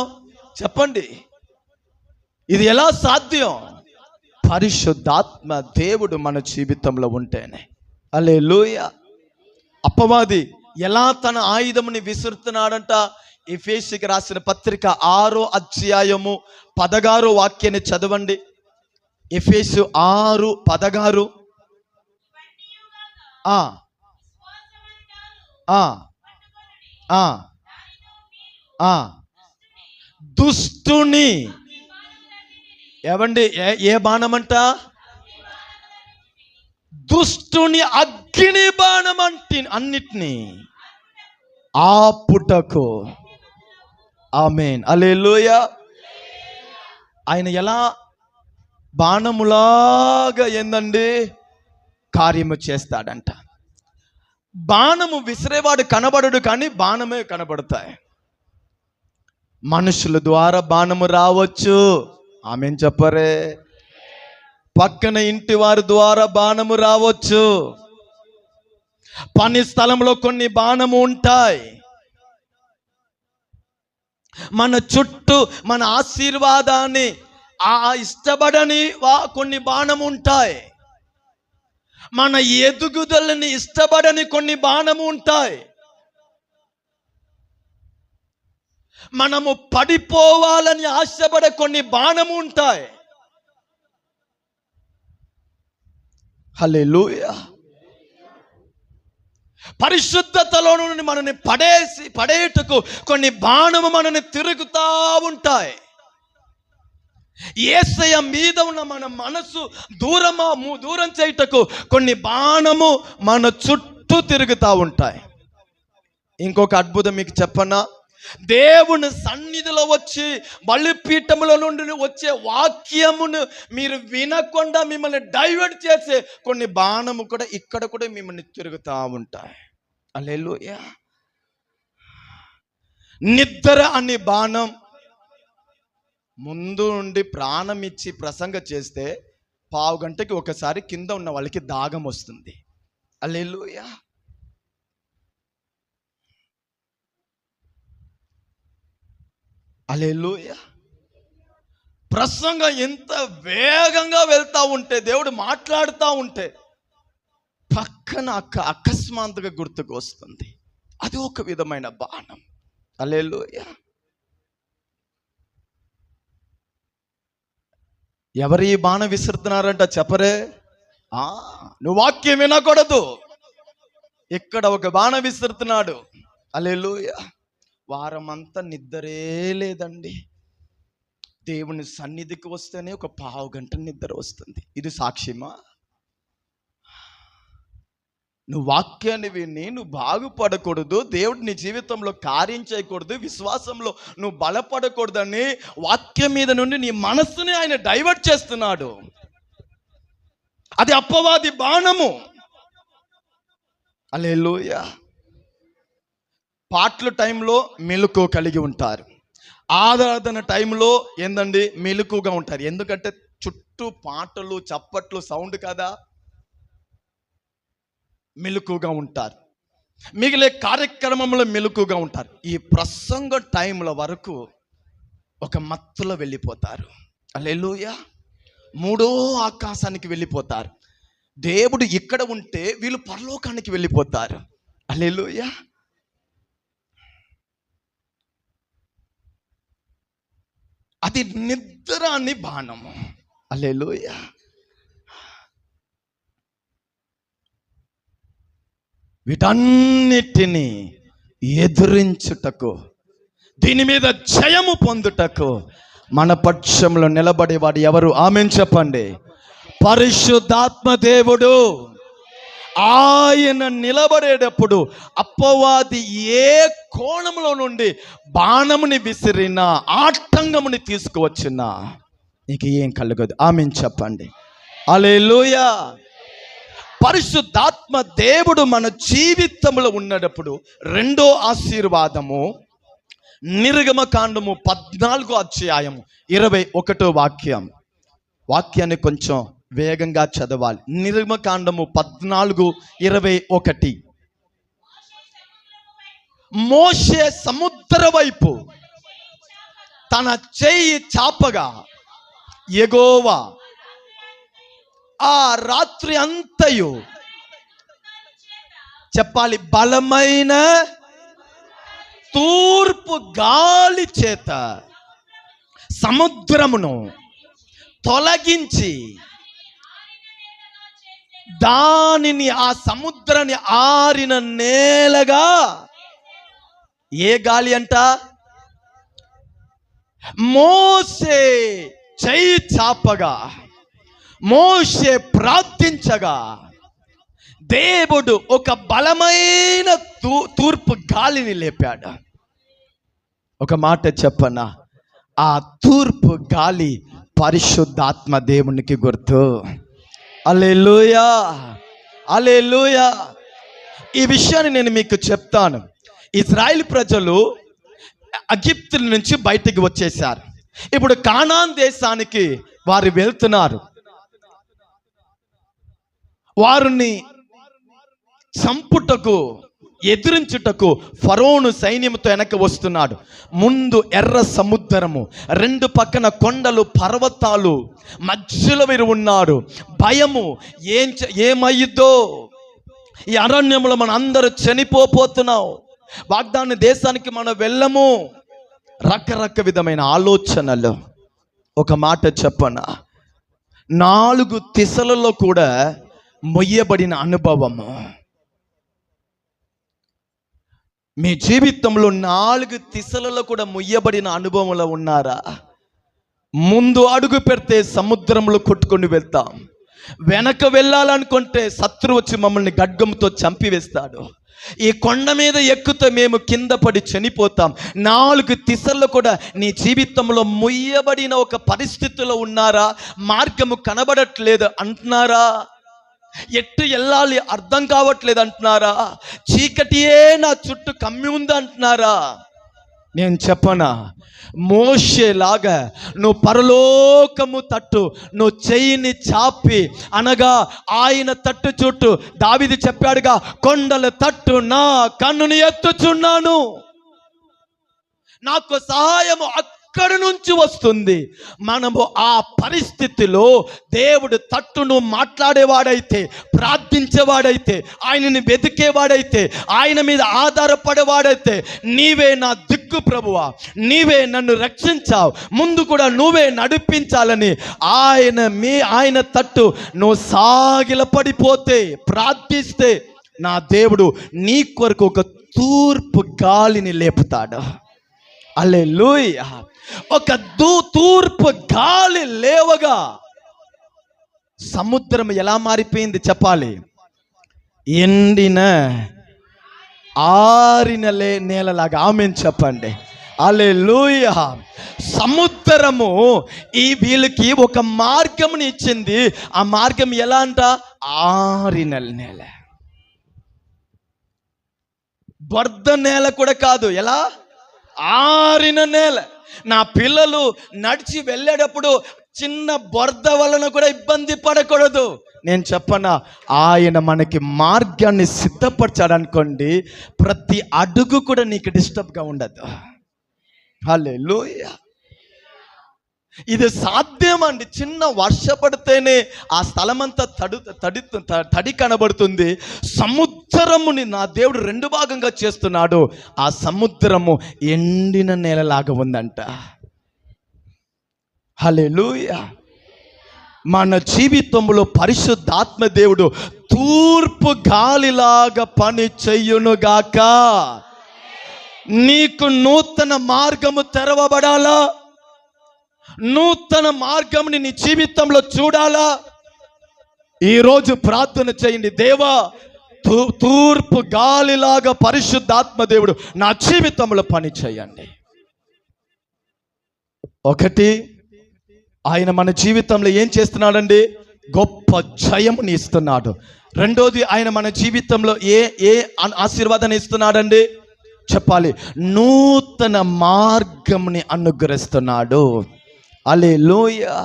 చెప్పండి? ఇది ఎలా సాధ్యం? పరిశుద్ధాత్మ దేవుడు మన జీవితంలో ఉంటేనే. హల్లెలూయా. అపవాది ఎలా తన ఆయుధముని విసురుతున్నాడంట? ఎఫెసీయులకు రాసిన పత్రిక 6వ అధ్యాయము 16వ వాక్యాన్ని చదవండి. ఎఫెసు 6:16. దుష్టుని ఏవండి ఏ బాణమంట? దుష్టుని అగ్ని బాణం అన్నిటినీ ఆపుటకు. ఆమేన్. హల్లెలూయా. ఆయన ఎలా బాణములాగా ఏందండి కార్యము చేస్తాడంట. బాణము విసిరేవాడు కనబడడు, కానీ బాణమే కనబడతాయి. మనుషుల ద్వారా బాణము రావచ్చు. ఆమేన్ చెప్పరే. పక్కన ఇంటి వారి ద్వారా బాణము రావచ్చు. పని స్థలంలో కొన్ని బాణము ఉంటాయి. మన చుట్టూ మన ఆశీర్వాదాన్ని ఇష్టపడని కొన్ని బాణము ఉంటాయి. మన ఎదుగుదలని ఇష్టపడని కొన్ని బాణము ఉంటాయి. మనము పడిపోవాలని ఆశపడే కొన్ని బాణము ఉంటాయి. హల్లెలూయా. పరిశుద్ధతలో నుండి మనల్ని పడేటకు కొన్ని బాణము మనల్ని తిరుగుతూ ఉంటాయి. యేసయ్య మీద ఉన్న మన మనసు దూరం చేయుటకు కొన్ని బాణము మన చుట్టూ తిరుగుతూ ఉంటాయి. ఇంకొక అద్భుతం మీకు చెప్పనా? దేవుని సన్నిధిలో వచ్చి బలిపీఠముల నుండి వచ్చే వాక్యమును మీరు వినకుండా మిమ్మల్ని డైవర్ట్ చేసే కొన్ని బాణము కూడా ఇక్కడ కూడా మిమ్మల్ని తిరుగుతూ ఉంటాయి. హల్లెలూయా. నిద్ర అనే బాణం ముందు నుండి ప్రాణం ఇచ్చి ప్రసంగ చేస్తే 1/2 గంటకి ఒకసారి కింద ఉన్న వాళ్ళకి దాగం వస్తుంది. హల్లెలూయా. హల్లెలూయా. ప్రసంగం ఎంత వేగంగా వెళ్తా ఉంటే, దేవుడు మాట్లాడుతూ ఉంటే పక్కన అకస్మాత్తుగా గుర్తుకు వస్తుంది. అది ఒక విధమైన బాణం. హల్లెలూయా. ఎవరు ఈ బాణం విసురుతున్నారంట చెప్పరే? నువ్వు వాక్యం వినకూడదు. ఇక్కడ ఒక బాణం విసురుతున్నాడు. హల్లెలూయా. వారమంతా నిద్రే లేదండి. దేవుని సన్నిధికి వస్తేనే ఒక 1/2 గంట నిద్ర వస్తుంది. ఇది సాక్ష్యమా? నువ్వు వాక్యాన్ని విని నువ్వు బాగుపడకూడదు, దేవుడు నీ జీవితంలో కార్యం చేయకూడదు, విశ్వాసంలో నువ్వు బలపడకూడదని వాక్యం మీద నుండి నీ మనస్సుని ఆయన డైవర్ట్ చేస్తున్నాడు. అది అపవాది బాణము. హల్లెలూయా. పాటల టైంలో మెలకువ కలిగి ఉంటారు. ఆరాధన టైంలో ఏందండి మెలకుగా ఉంటారు. ఎందుకంటే చుట్టూ పాటలు చప్పట్లు సౌండ్ కదా, మెలకుగా ఉంటారు. మిగిలే కార్యక్రమంలో మెలకుగా ఉంటారు. ఈ ప్రసంగ టైంల వరకు ఒక మత్తులో వెళ్ళిపోతారు. హల్లెలూయా. మూడో ఆకాశానికి వెళ్ళిపోతారు. దేవుడు ఇక్కడ ఉంటే వీళ్ళు పరలోకానికి వెళ్ళిపోతారు. హల్లెలూయా. అది నిద్ర అని బాణము. హల్లెలూయా. వీటన్నిటిని ఎదురించుటకు, దీని మీద జయము పొందుటకు మన పక్షంలో నిలబడేవాడు ఎవరు? ఆమేన్ చెప్పండి. పరిశుద్ధాత్మ దేవుడు. ఆయన నిలబడేటప్పుడు అపవాది ఏ కోణంలో నుండి బాణముని విసిరినా, ఆటంకముని తీసుకువచ్చినా నీకు ఏం కలగదు. ఆమేన్ చెప్పండి. హల్లెలూయా. పరిశుద్ధాత్మ దేవుడు మన జీవితంలో ఉన్నప్పుడు రెండో ఆశీర్వాదము నిర్గమకాండము 14వ అధ్యాయము 21వ వాక్యం. వాక్యాన్ని కొంచెం వేగంగా చదవాలి. నిర్గమకాండము 14:21. మోషే సముద్ర వైపు తన చెయ్యి చాపగా యెహోవా ఆ రాత్రి అంతయు, చెప్పాలి, బలమైన తూర్పు గాలి చేత సముద్రమును తొలగించి దానిని, ఆ సముద్రాన్ని ఆరిన నేలగా. ఏ గాలి అంట? మోషే చెయ్యి చాపగా, మోషే ప్రార్థించగా దేవుడు ఒక బలమైన తూర్పు గాలిని లేపాడు. ఒక మాట చెప్పనా, ఆ తూర్పు గాలి పరిశుద్ధాత్మ దేవునికి గుర్తు. హల్లెలూయా, హల్లెలూయా. ఈ విషయాన్ని నేను మీకు చెప్తాను. ఇశ్రాయేల్ ప్రజలు ఎగిప్తు నుంచి బయటికి వచ్చేసారు. ఇప్పుడు కానాన్ దేశానికి వారు వెళ్తున్నారు. వారిని చంపుటకు, ఎదిరించుటకు ఫరోను సైన్యంతో వెనక వస్తున్నాడు. ముందు ఎర్ర సముద్రము, రెండు పక్కన కొండలు, పర్వతాలు, మధ్యలో వీరు ఉన్నారు. భయము, ఏమయ్యిద్దో, ఈ అరణ్యంలో మన అందరూ చనిపోతున్నాం, వాగ్దాన దేశానికి మనం వెళ్ళము, రకరకాల విధమైన ఆలోచనలు. ఒక మాట చెప్పనా, 4 దిశలలో కూడా మొయ్యబడిన అనుభవము. మీ జీవితంలో 4 దిశలలో కూడా మొయ్యబడిన అనుభవంలో ఉన్నారా? ముందు అడుగు పెడితే సముద్రంలో కొట్టుకొని వెళ్తాం. వెనక వెళ్ళాలనుకుంటే శత్రువు వచ్చి మమ్మల్ని ఖడ్గంతో చంపివేస్తాడు. ఈ కొండ మీద ఎక్కుతే మేము కింద పడి చనిపోతాం. 4 దిశల్లో కూడా నీ జీవితంలో మొయ్యబడిన ఒక పరిస్థితిలో ఉన్నారా? మార్గము కనబడట్లేదు అంటున్నారా? ఎట్టు వెళ్ళాలి అర్థం కావట్లేదు అంటున్నారా? చీకటియే నా చుట్టూ కమ్మి ఉంది అంటున్నారా? నేను చెప్పనా, మోషేలాగా నువ్వు పరలోకము తట్టు నువ్వు చెయ్యిని చాపి, అనగా ఆయన తట్టు చుట్టూ దావీదు చెప్పాడుగా, కొండల తట్టు నా కన్నుని ఎత్తుచున్నాను, నాకు సహాయము అక్కడి నుంచి వస్తుంది. మనము ఆ పరిస్థితిలో దేవుడు తట్టును మాట్లాడేవాడైతే, ప్రార్థించేవాడైతే, ఆయనని వెతికేవాడైతే, ఆయన మీద ఆధారపడేవాడైతే, నీవే నా దిక్కు ప్రభువా, నీవే నన్ను రక్షించావు, ముందు కూడా నువ్వే నడిపించాలని ఆయన తట్టు నువ్వు సాగిల పడిపోతే, ప్రార్థిస్తే, నా దేవుడు నీ కొరకు ఒక తూర్పు గాలిని లేపుతాడు. హల్లెలూయా. ఒక తూర్పు గాలి లేవగా సముద్రం ఎలా మారిపోయింది చెప్పాలి? ఎండిన ఆరిన నేలలాగా. ఆమేన్ చెప్పండి. హల్లెలూయా. సముద్రము వీళ్ళకి ఒక మార్గముని ఇచ్చింది. ఆ మార్గం ఎలా అంట? ఆరిన నేల. బొర్ద నేల కూడా కాదు, ఎలా? ఆరిన నేల. నా పిల్లలు నడిచి వెళ్ళేటప్పుడు చిన్న బొర్ద వలన కూడా ఇబ్బంది పడకూడదు. నేను చెప్పనా, ఆయన మనకి మార్గాన్ని సిద్ధపరచాడు అనుకోండి, ప్రతి అడుగు కూడా నీకు డిస్టర్బ్గా ఉండదు. హల్లెలూయా. ఇది సాధ్యమండి. చిన్న వర్ష పడితేనే ఆ స్థలమంతా తడి కనబడుతుంది. సముద్రముని నా దేవుడు 2 భాగంగా చేస్తున్నాడు. ఆ సముద్రము ఎండిన నేలలాగా ఉందంట. హల్లెలూయా. మన జీవితంలో పరిశుద్ధాత్మ దేవుడు తూర్పు గాలిలాగా పని చెయ్యునుగాక. నీకు నూతన మార్గము తెరవబడాలా? నూతన మార్గంని నీ జీవితంలో చూడాలా? ఈరోజు ప్రార్థన చేయండి. దేవా, తూర్పు గాలిలాగా పరిశుద్ధాత్మ దేవుడు నా జీవితంలో పని చేయండి. ఒకటి, ఆయన మన జీవితంలో ఏం చేస్తున్నాడండి? గొప్ప జయముని ఇస్తున్నాడు. రెండోది, ఆయన మన జీవితంలో ఏ ఆశీర్వాదాన్ని ఇస్తున్నాడండి? చెప్పాలి, నూతన మార్గంని అనుగ్రహిస్తున్నాడు. హల్లెలూయా.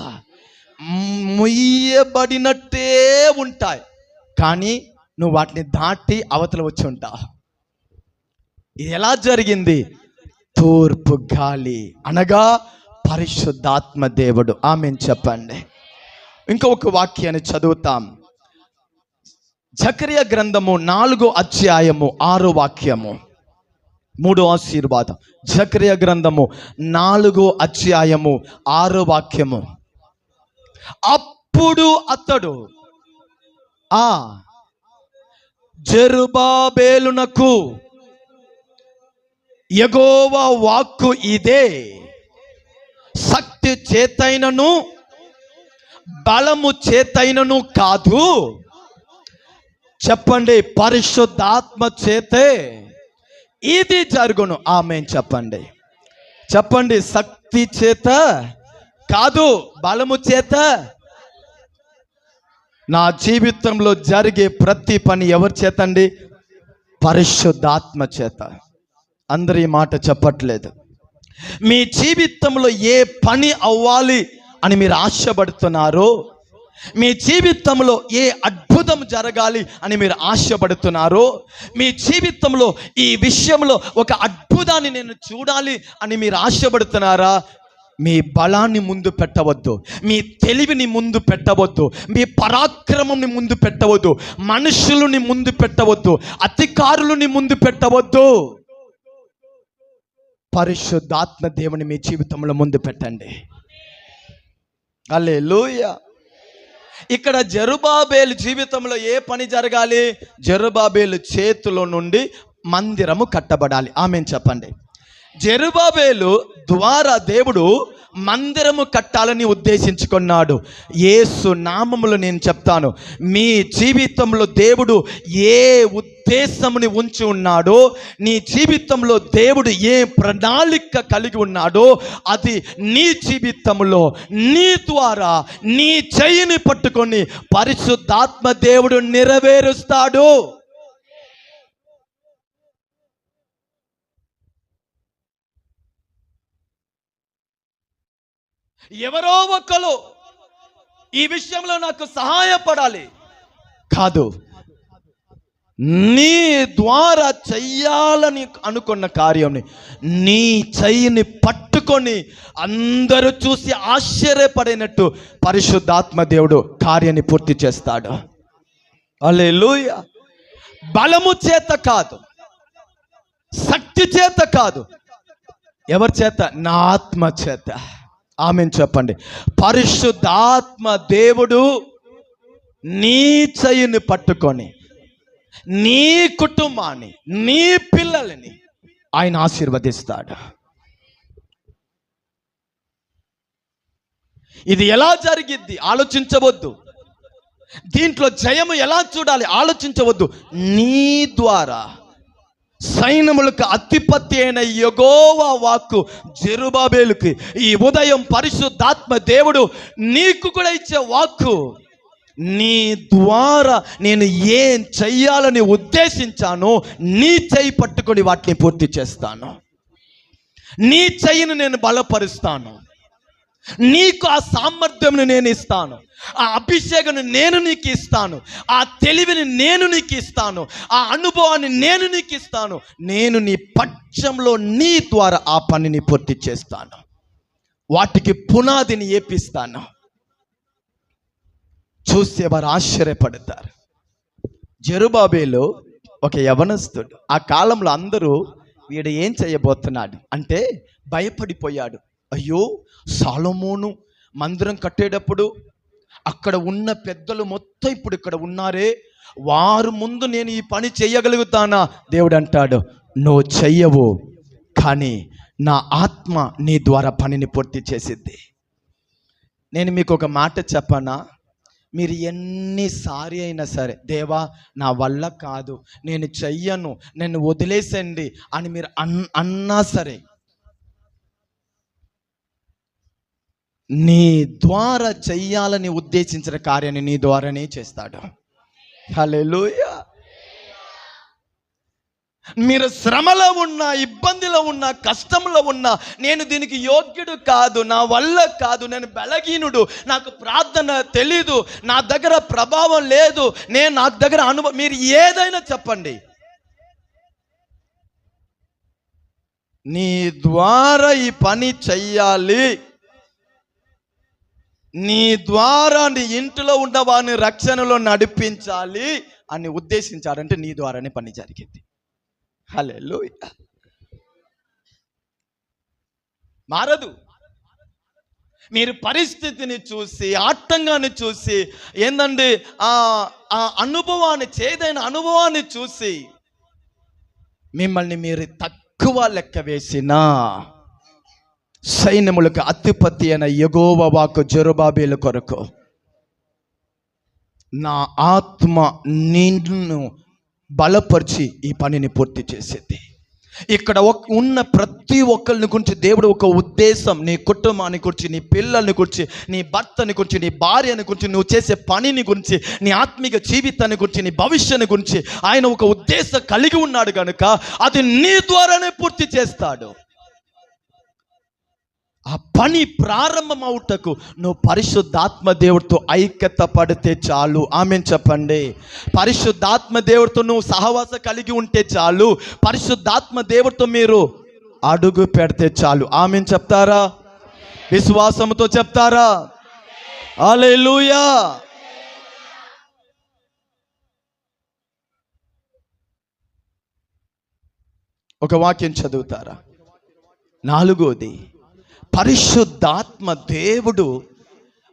ముయ్యబడినట్టే ఉంటాయి, కానీ నువ్వు వాటిని దాటి అవతల వచ్చి ఉంటావు. ఇది ఎలా జరిగింది? తూర్పు గాలి అనగా పరిశుద్ధాత్మ దేవుడు. ఆమేన్ చెప్పండి. ఇంకొక వాక్యాన్ని చదువుతాం. జకర్యా గ్రంథము 4వ అధ్యాయము 6వ వాక్యము. 3వ ఆశీర్వాదం. జకర్యా గ్రంథము 4వ అధ్యాయము 6వ వాక్యము. అప్పుడు అతడు జెరుబాబేలునకు యెహోవా వాక్కు ఇదే, శక్తి చేతైనను బలము చేతైనను కాదు. చెప్పండి, పరిశుద్ధాత్మ చేతే ఇది జరుగును. ఆమేన్ చెప్పండి. చెప్పండి, శక్తి చేత కాదు, బలము చేత. నా జీవితంలో జరిగే ప్రతి పని ఎవరి చేత అండి? పరిశుద్ధాత్మ చేత. అందరూ ఈ మాట చెప్పట్లేదు. మీ జీవితంలో ఏ పని అవ్వాలి అని మీరు ఆశపడుతున్నారో, మీ జీవితంలో ఏ అద్భుతం జరగాలి అని మీరు ఆశపడుతున్నారో, మీ జీవితంలో ఈ విషయంలో ఒక అద్భుతాన్ని నేను చూడాలి అని మీరు ఆశపడుతున్నారా? మీ బలాన్ని ముందు పెట్టవద్దు, మీ తెలివిని ముందు పెట్టవద్దు, మీ పరాక్రమంని ముందు పెట్టవద్దు, మనుషులని ముందు పెట్టవద్దు, అధికారులని ముందు పెట్టవద్దు. పరిశుద్ధాత్మ దేవుని మీ జీవితంలో ముందు పెట్టండి. హల్లెలూయా. ఇక్కడ జెరుబాబేలు జీవితంలో ఏ పని జరగాలి? జెరుబాబేలు చేతిలో నుండి మందిరము కట్టబడాలి. ఆమేన్ చెప్పండి. జెరుబాబేలు ద్వారా దేవుడు మందిరము కట్టాలని ఉద్దేశించుకున్నాడు. యేసు నామములో నేను చెప్తాను, మీ జీవితంలో దేవుడు ఏ ఉద్దేశముని ఉంచి ఉన్నాడో, నీ జీవితంలో దేవుడు ఏ ప్రణాళిక కలిగి ఉన్నాడో, అది నీ జీవితంలో నీ ద్వారా నీ చెయ్యిని పట్టుకొని పరిశుద్ధాత్మ దేవుడు నెరవేరుస్తాడు. ఎవరో ఒకరు ఈ విషయంలో నాకు సహాయపడాలి కాదు, నీ ద్వారా చెయ్యాలని అనుకున్న కార్యంని నీ చెయ్యిని పట్టుకొని అందరూ చూసి ఆశ్చర్యపడినట్టు పరిశుద్ధాత్మ దేవుడు కార్యాన్ని పూర్తి చేస్తాడు. హల్లెలూయా. బలము చేత కాదు, శక్తి చేత కాదు, ఎవరి చేత? నా ఆత్మ చేత. ఆమేన్ చెప్పండి. పరిశుద్ధాత్మ దేవుడు నీ చెయ్యిని పట్టుకొని నీ కుటుంబాన్ని, నీ పిల్లలని ఆయన ఆశీర్వదిస్తాడు. ఇది ఎలా జరిగిద్ది ఆలోచించవద్దు. దీంట్లో జయము ఎలా చూడాలి ఆలోచించవద్దు. నీ ద్వారా సైన్యములకు అధిపతి అయిన యెహోవా వాక్కు జెరుబాబేలుకి ఈ ఉదయం పరిశుద్ధాత్మ దేవుడు నీకు కూడా ఇచ్చే వాక్కు, నీ ద్వారా నేను ఏం చెయ్యాలని ఉద్దేశించానో నీ చెయ్యి పట్టుకొని వాటిని పూర్తి చేస్తాను. నీ చెయ్యిని నేను బలపరుస్తాను. నీకు ఆ సామర్థ్యంను నేను ఇస్తాను, ఆ అభిషేకాన్ని నేను నీకు ఇస్తాను, ఆ తెలివిని నేను నీకు ఇస్తాను, ఆ అనుభవాన్ని నేను నీకు ఇస్తాను. నేను నీ పక్షంలో నీ ద్వారా ఆ పనిని పూర్తి చేస్తాను. వాటికి పునాదిని ఏపిస్తాను. చూస్తే వారు ఆశ్చర్యపడతారు. జెరుబాబేలు ఒక యవనస్తుడు. ఆ కాలంలో అందరూ వీడు ఏం చేయబోతున్నాడు అంటే భయపడిపోయాడు. అయ్యో, సొలొమోను మందిరం కట్టేటప్పుడు అక్కడ ఉన్న పెద్దలు మొత్తం ఇప్పుడు ఇక్కడ ఉన్నారే, వారు ముందు నేను ఈ పని చేయగలుగుతానా? దేవుడు అంటాడు, నువ్వు చెయ్యవు, కానీ నా ఆత్మ నీ ద్వారా పనిని పూర్తి చేసిద్ది. నేను మీకు ఒక మాట చెప్పనా? మీరు ఎన్నిసారి అయినా సరే, దేవా నా వల్ల కాదు, నేను చెయ్యను, నన్ను వదిలేసండి అని మీరు అన్నా సరే, నీ ద్వారా చెయ్యాలని ఉద్దేశించిన కార్యాన్ని నీ ద్వారానే చేస్తాడు. హల్లెలూయా. మీరు శ్రమలో ఉన్నా, ఇబ్బందిలో ఉన్నా, కష్టంలో ఉన్నా, నేను దీనికి యోగ్యుడు కాదు, నా వల్ల కాదు, నేను బలహీనుడు, నాకు ప్రార్థన తెలీదు, నా దగ్గర ప్రభావం లేదు, నా దగ్గర అనుభవం, మీరు ఏదైనా చెప్పండి, నీ ద్వారా ఈ పని చెయ్యాలి, నీ ద్వారా నీ ఇంటిలో ఉన్న వారిని రక్షణలో నడిపించాలి అని ఉద్దేశించాడంటే నీ ద్వారానే పని జరిగింది. హల్లెలూయా. మారదు. మీరు పరిస్థితిని చూసి, ఆటంకాన్ని చూసి, ఏందండి ఆ అనుభవాన్ని, చేదైన అనుభవాన్ని చూసి మిమ్మల్ని మీరు తక్కువ లెక్క వేసినా, సైన్యములకు అధిపతి అయిన యెహోవా వాక్కు జెరుబాబేలు కొరకు, నా ఆత్మ నిన్ను బలపరిచి ఈ పనిని పూర్తి చేసేది. ఇక్కడ ఉన్న ప్రతి ఒక్కరిని గురించి దేవుడు ఒక ఉద్దేశం, నీ కుటుంబాన్ని గురించి, నీ పిల్లల్ని గురించి, నీ భర్తని గురించి, నీ భార్యని గురించి, నువ్వు చేసే పనిని గురించి, నీ ఆత్మీయ జీవితాన్ని గురించి, నీ భవిష్యత్తు గురించి ఆయన ఒక ఉద్దేశం కలిగి ఉన్నాడు కనుక అది నీ ద్వారానే పూర్తి చేస్తాడు. ఆ పని ప్రారంభమవుటకు నువ్వు పరిశుద్ధాత్మ దేవుడితో ఐక్యత పడితే చాలు. ఆమేన్ చెప్పండి. పరిశుద్ధాత్మ దేవుడితో నువ్వు సహవాసం కలిగి ఉంటే చాలు. పరిశుద్ధాత్మ దేవుడితో మీరు అడుగు పెడితే చాలు. ఆమేన్ చెప్తారా? విశ్వాసంతో చెప్తారా? హల్లెలూయా. ఒక వాక్యం చదువుతారా? 4వది, పరిశుద్ధాత్మ దేవుడు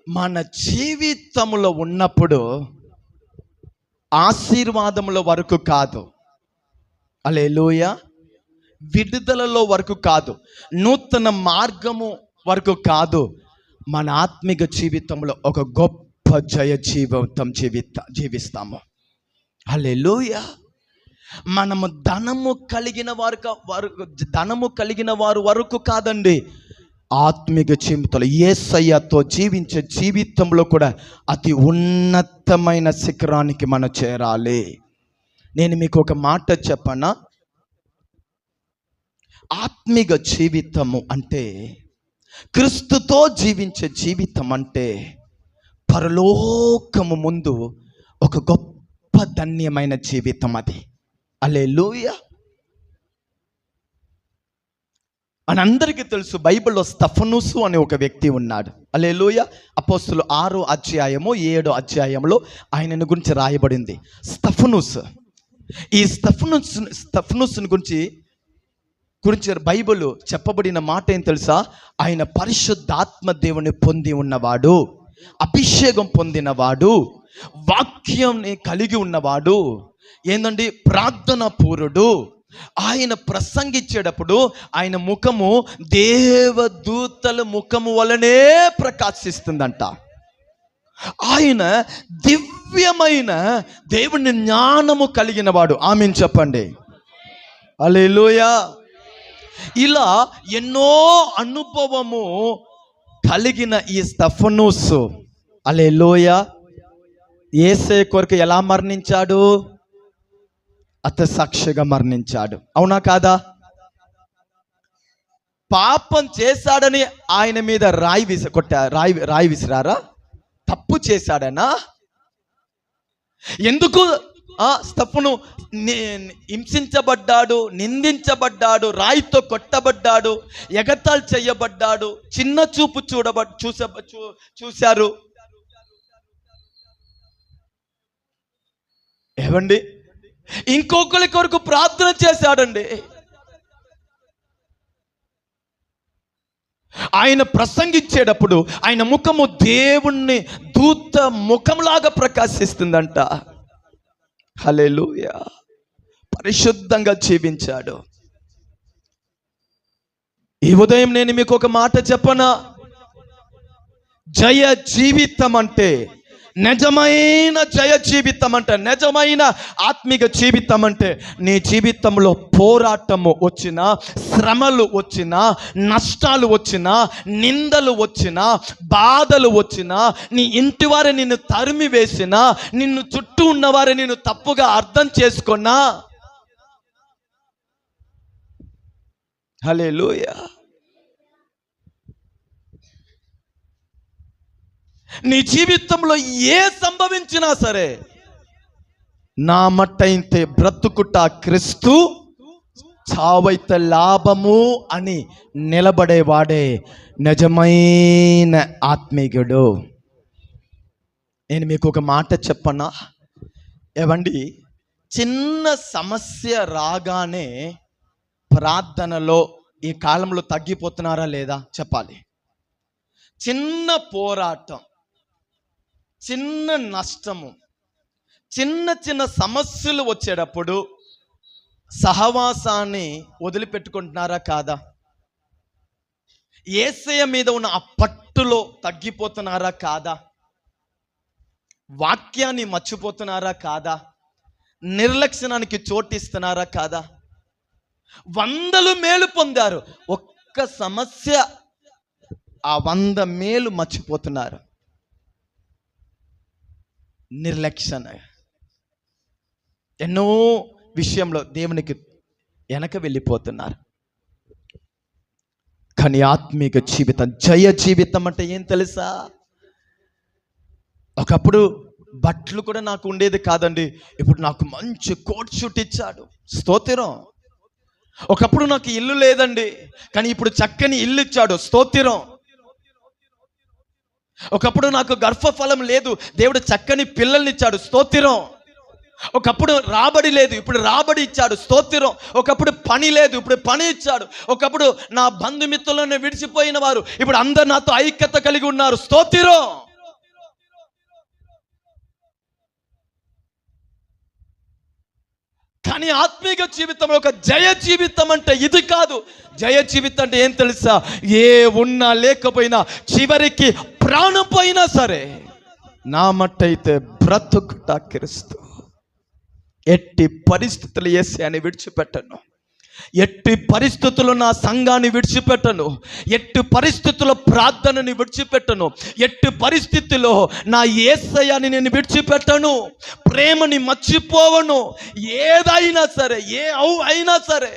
మన జీవితంలో ఉన్నప్పుడు ఆశీర్వాదముల వరకు కాదు, హల్లెలూయా, విడుదలలో వరకు కాదు, నూతన మార్గము వరకు కాదు, మన ఆత్మిక జీవితంలో ఒక గొప్ప జయ జీవితం జీవిస్తాము. హల్లెలూయా. మనము ధనము కలిగిన వారు వరకు కాదండి, ఆత్మిక జీవితంలో యేసయ్యతో జీవించే జీవితంలో కూడా అతి ఉన్నతమైన శిఖరానికి మనం చేరాలి. నేను మీకు ఒక మాట చెప్పనా? ఆత్మిక జీవితము అంటే, క్రీస్తుతో జీవించే జీవితం అంటే పరలోకము ముందు ఒక గొప్ప ధన్యమైన జీవితం అది. హల్లెలూయా. మనందరికీ తెలుసు, బైబిల్లో స్తెఫనుసు అనే ఒక వ్యక్తి ఉన్నాడు. హల్లెలూయా. అపోస్తులు 6వ అధ్యాయము 7వ అధ్యాయంలో ఆయనను గురించి రాయబడింది. స్తెఫనుసు. ఈ స్తెఫనుసుని గురించి బైబిల్ చెప్పబడిన మాట ఏం తెలుసా? ఆయన పరిశుద్ధాత్మ దేవుని పొంది ఉన్నవాడు, అభిషేకం పొందినవాడు, వాక్యంని కలిగి ఉన్నవాడు, ఏందండి, ప్రార్థన పూరుడు. ఆయన ప్రసంగించేటప్పుడు ఆయన ముఖము దేవదూతల ముఖము వలనే ప్రకాశిస్తుందంట. ఆయన దివ్యమైన దేవుని జ్ఞానము కలిగిన వాడు. ఆమేన్ చెప్పండి. హల్లెలూయా. ఇలా ఎన్నో అనుభవము కలిగిన ఈ స్తెఫనుసు, హల్లెలూయా, యేసయ్య కొరకు ఎలా మరణించాడు? హతసాక్షిగా మరణించాడు. అవునా కాదా? పాపం చేశాడని ఆయన మీద రాయి విసిరారా? తప్పు చేశాడనా? ఎందుకు స్తెఫను హింసించబడ్డాడు, నిందించబడ్డాడు, రాయితో కొట్టబడ్డాడు, ఎగతాళి చేయబడ్డాడు, చిన్న చూపు చూశారు. ఏవండి, ఇంకొకరి కొరకు ప్రార్థన చేశాడండి. ఆయన ప్రసంగించేటప్పుడు ఆయన ముఖము దేవుణ్ణి దూత ముఖంలాగా ప్రకాశిస్తుందంట. హల్లెలూయా. పరిశుద్ధంగా జీవించాడు. ఈ ఉదయం నేను మీకు ఒక మాట చెప్పనా? జయ జీవితం అంటే, నిజమైన జయ జీవితం అంటే, నిజమైన ఆత్మిక జీవితం అంటే, నీ జీవితంలో పోరాటము వచ్చినా, శ్రమలు వచ్చినా, నష్టాలు వచ్చినా, నిందలు వచ్చినా, బాధలు వచ్చినా, నీ ఇంటి వారు నిన్ను తరిమి వేసినా, నిన్ను చుట్టూ ఉన్నవారు నిన్ను తప్పుగా అర్థం చేసుకున్నా, హల్లెలూయా, నీ జీవితంలో ఏ సంభవించినా సరే, నా మట్టయితే బ్రతుకుట క్రీస్తు, చావైతే లాభము అని నిలబడేవాడే నిజమైన ఆత్మీయుడు. నేను మీకు ఒక మాట చెప్పనా? ఏవండి, చిన్న సమస్య రాగానే ప్రార్థనలో ఈ కాలంలో తగ్గిపోతున్నారా లేదా చెప్పాలి. చిన్న పోరాటం, చిన్న నష్టము, చిన్న చిన్న సమస్యలు వచ్చేటప్పుడు సహవాసాన్ని వదిలిపెట్టుకుంటున్నారా కాదా? యేసయ్య మీద ఉన్న ఆ పట్టులో తగ్గిపోతున్నారా కాదా? వాక్యాన్ని మర్చిపోతున్నారా కాదా? నిర్లక్ష్యానికి చోటిస్తున్నారా కాదా? 100 మేలు పొందారు, ఒక్క సమస్య ఆ 100 మేలు మర్చిపోతున్నారు. నిర్లక్ష్యం. ఎన్నో విషయంలో దేవునికి వెనక వెళ్ళిపోతున్నారు. కానీ ఆత్మీక జీవితం, జయ జీవితం అంటే ఏం తెలుసా? ఒకప్పుడు బట్టలు కూడా నాకు ఉండేది కాదండి, ఇప్పుడు నాకు మంచి కోట్ షూట్ ఇచ్చాడు, స్తోత్రం. ఒకప్పుడు నాకు ఇల్లు లేదండి, కానీ ఇప్పుడు చక్కని ఇల్లు ఇచ్చాడు, స్తోత్రం. ఒకప్పుడు నాకు గర్భఫలం లేదు, దేవుడు చక్కని పిల్లల్ని ఇచ్చాడు, స్తోత్రం. ఒకప్పుడు రాబడి లేదు, ఇప్పుడు రాబడి ఇచ్చాడు, స్తోత్రం. ఒకప్పుడు పని లేదు, ఇప్పుడు పని ఇచ్చాడు. ఒకప్పుడు నా బంధుమిత్రులను విడిచిపోయిన వారు ఇప్పుడు అందరు నాతో ఐక్యత కలిగి ఉన్నారు, స్తోత్రం. కానీ ఆత్మీయ జీవితంలో ఒక జయ జీవితం అంటే ఇది కాదు. జయ జీవితం అంటే ఏం తెలుసా? ఏ ఉన్నా లేకపోయినా, చివరికి ప్రాణం పోయినా సరే, నా మట్టయితే బ్రతుకుట క్రీస్తు. ఎట్టి పరిస్థితులు యేసయ్యని విడిచిపెట్టను, ఎట్టి పరిస్థితుల్లో నా సంఘాన్ని విడిచిపెట్టను, ఎట్టి పరిస్థితుల్లో ప్రార్థనని విడిచిపెట్టను, ఎట్టి పరిస్థితుల్లో నా యేసయ్యని నేను విడిచిపెట్టను, ప్రేమని మర్చిపోవను. ఏదైనా సరే, అయినా సరే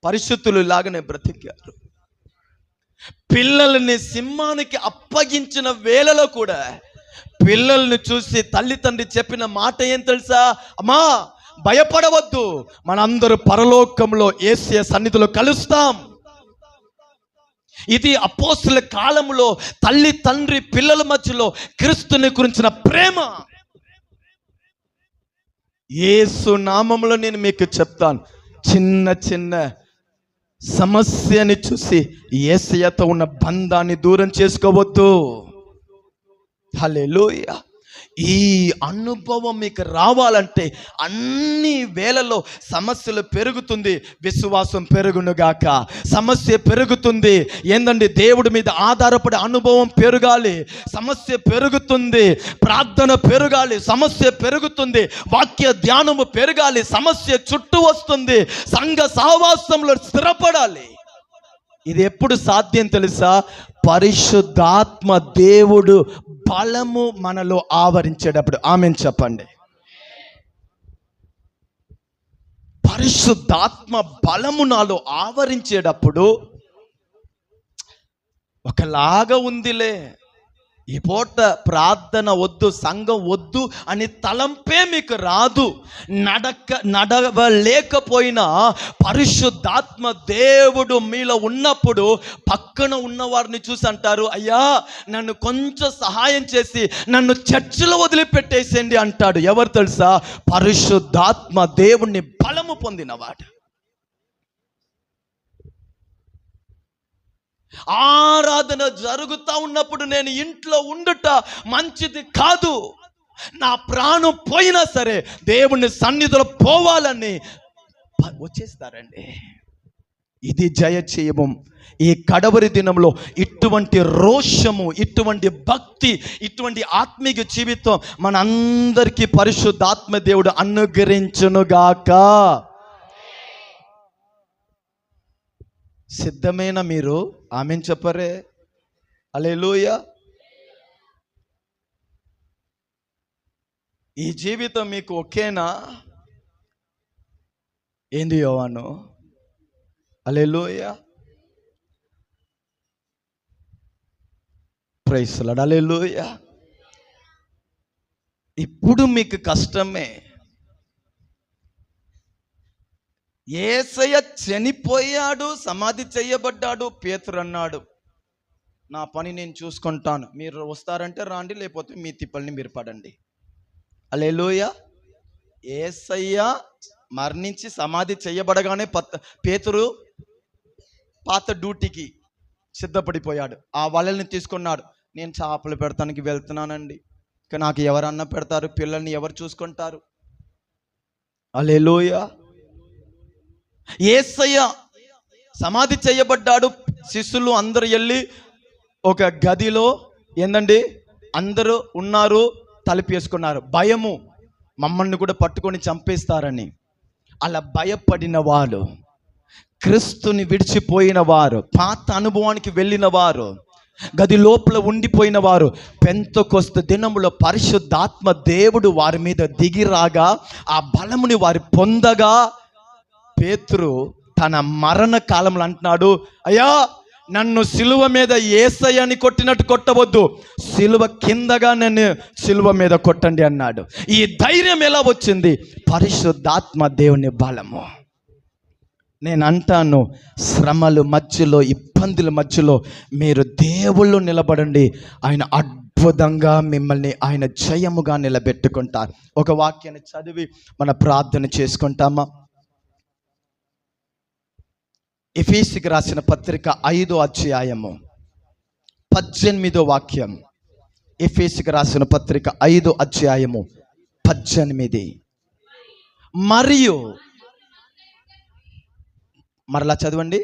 పరిస్థితులు లాగానే బ్రతికారు. పిల్లల్ని సింహానికి అప్పగించిన వేళలో కూడా పిల్లల్ని చూసి తల్లిదండ్రి చెప్పిన మాట ఏం తెలుసా? అమ్మా, భయపడవద్దు, మనందరూ పరలోకంలో యేసయ్య సన్నిధిలో కలుస్తాం. ఇది అపోస్తుల కాలంలో తల్లి తండ్రి పిల్లల మధ్యలో క్రీస్తుని గురించిన ప్రేమ. యేసు నామములో నేను మీకు చెప్తాను, చిన్న చిన్న సమస్యని చూసి యేసయ్యతో ఉన్న బంధాన్ని దూరం చేసుకోవద్దు. హల్లెలూయా. ఈ అనుభవం మీకు రావాలంటే అన్ని వేళల్లో సమస్యలు పెరుగుతుంది, విశ్వాసం పెరుగునుగాక. సమస్య పెరుగుతుంది ఏందండి? దేవుడి మీద ఆధారపడే అనుభవం పెరగాలి. సమస్య పెరుగుతుంది, ప్రార్థన పెరగాలి. సమస్య పెరుగుతుంది, వాక్య ధ్యానము పెరగాలి. సమస్య చుట్టూ వస్తుంది, సంఘ సహవాసంలో స్థిరపడాలి. ఇది ఎప్పుడు సాధ్యం తెలుసా? పరిశుద్ధాత్మ దేవుడు బలము మనలో ఆవరించేటప్పుడు. ఆమేన్ చెప్పండి. పరిశుద్ధాత్మ బలము నాలో ఆవరించేటప్పుడు ఒకలాగా ఉందిలే, ఈ పూట ప్రార్థన వద్దు, సంఘం వద్దు అని తలంపే మీకు రాదు. నడవలేకపోయినా పరిశుద్ధాత్మ దేవుడు మీలో ఉన్నప్పుడు పక్కన ఉన్నవారిని చూసి అంటారు, అయ్యా నన్ను కొంచెం సహాయం చేసి నన్ను చర్చిలో వదిలిపెట్టేసేయండి అంటాడు. ఎవరు తెలుసా? పరిశుద్ధాత్మ దేవుణ్ణి బలము పొందినవాడు. ఆరాధన జరుగుతూ ఉన్నప్పుడు నేను ఇంట్లో ఉండుట మంచిది కాదు. నా ప్రాణం పోయినా సరే దేవుని సన్నిధిలో పోవాలని వచ్చేస్తారండి. ఇది జయజయము. ఈ కడవరి దినంలో ఇటువంటి రోషము, ఇటువంటి భక్తి, ఇటువంటి ఆత్మీయ జీవితం మనందరికీ పరిశుద్ధాత్మ దేవుడు అనుగ్రహించునుగాక. సిద్ధమైన మీరు ఆమెన్ చెప్పరే? హల్లెలూయా. ఈ జీవితం మీకు ఒకేనా? ఏంది యోవాను? Hallelujah. Praise the Lord. Hallelujah. ఇప్పుడు మీకు కష్టమే. యేసయ్య చనిపోయాడు, సమాధి చేయబడ్డాడు. పేతురు అన్నాడు, నా పని నేను చూసుకుంటాను, మీరు వస్తారంటే రాండి, లేకపోతే మీ తిప్పల్ని మీరు పడండి. హల్లెలూయా. యేసయ్య మరణించి సమాధి చేయబడగానే పేతురు పాత డ్యూటీకి సిద్ధపడిపోయాడు. ఆ వలల్ని తీసుకున్నాడు. నేను చేపలు పెడతానికి వెళ్తున్నానండి, ఇక నాకు ఎవరన్నా పెడతారు, పిల్లల్ని ఎవరు చూసుకుంటారు? హల్లెలూయా. యేసయ్య సమాధి చేయబడ్డాడు. శిష్యులు అందరూ వెళ్ళి ఒక గదిలో ఏందండి అందరూ ఉన్నారు, తలుపేసుకున్నారు. భయము, మమ్మల్ని కూడా పట్టుకొని చంపేస్తారని. అలా భయపడిన వాళ్ళు, క్రీస్తుని విడిచిపోయిన వారు, పాత అనుభవానికి వెళ్ళిన వారు, గది లోపల ఉండిపోయిన వారు, పెంతెకొస్తు దినములో పరిశుద్ధాత్మ దేవుడు వారి మీద దిగిరాగా ఆ బలముని వారి పొందగా పేతురు తన మరణ కాలంలో అంటున్నాడు, అయ్యా నన్ను సిలువ మీద యేసయ్యని కొట్టినట్టు కొట్టవద్దు, సిలువ కిందగా నన్ను సిలువ మీద కొట్టండి అన్నాడు. ఈ ధైర్యం ఎలా వచ్చింది? పరిశుద్ధాత్మ దేవుని బలము. నేను అంటాను, శ్రమల మధ్యలో, ఇబ్బందుల మధ్యలో మీరు దేవుళ్ళు నిలబడండి, ఆయన అద్భుతంగా మిమ్మల్ని ఆయన జయముగా నిలబెట్టుకుంటారు. ఒక వాక్యాన్ని చదివి మన ప్రార్థన చేసుకుంటామా? ఎఫెసీయులకు రాసిన పత్రిక 5వ అధ్యాయము 18వ వాక్యం. ఎఫెసీయులకు రాసిన పత్రిక 5వ అధ్యాయము 18. మరియు మరలా చదవండి.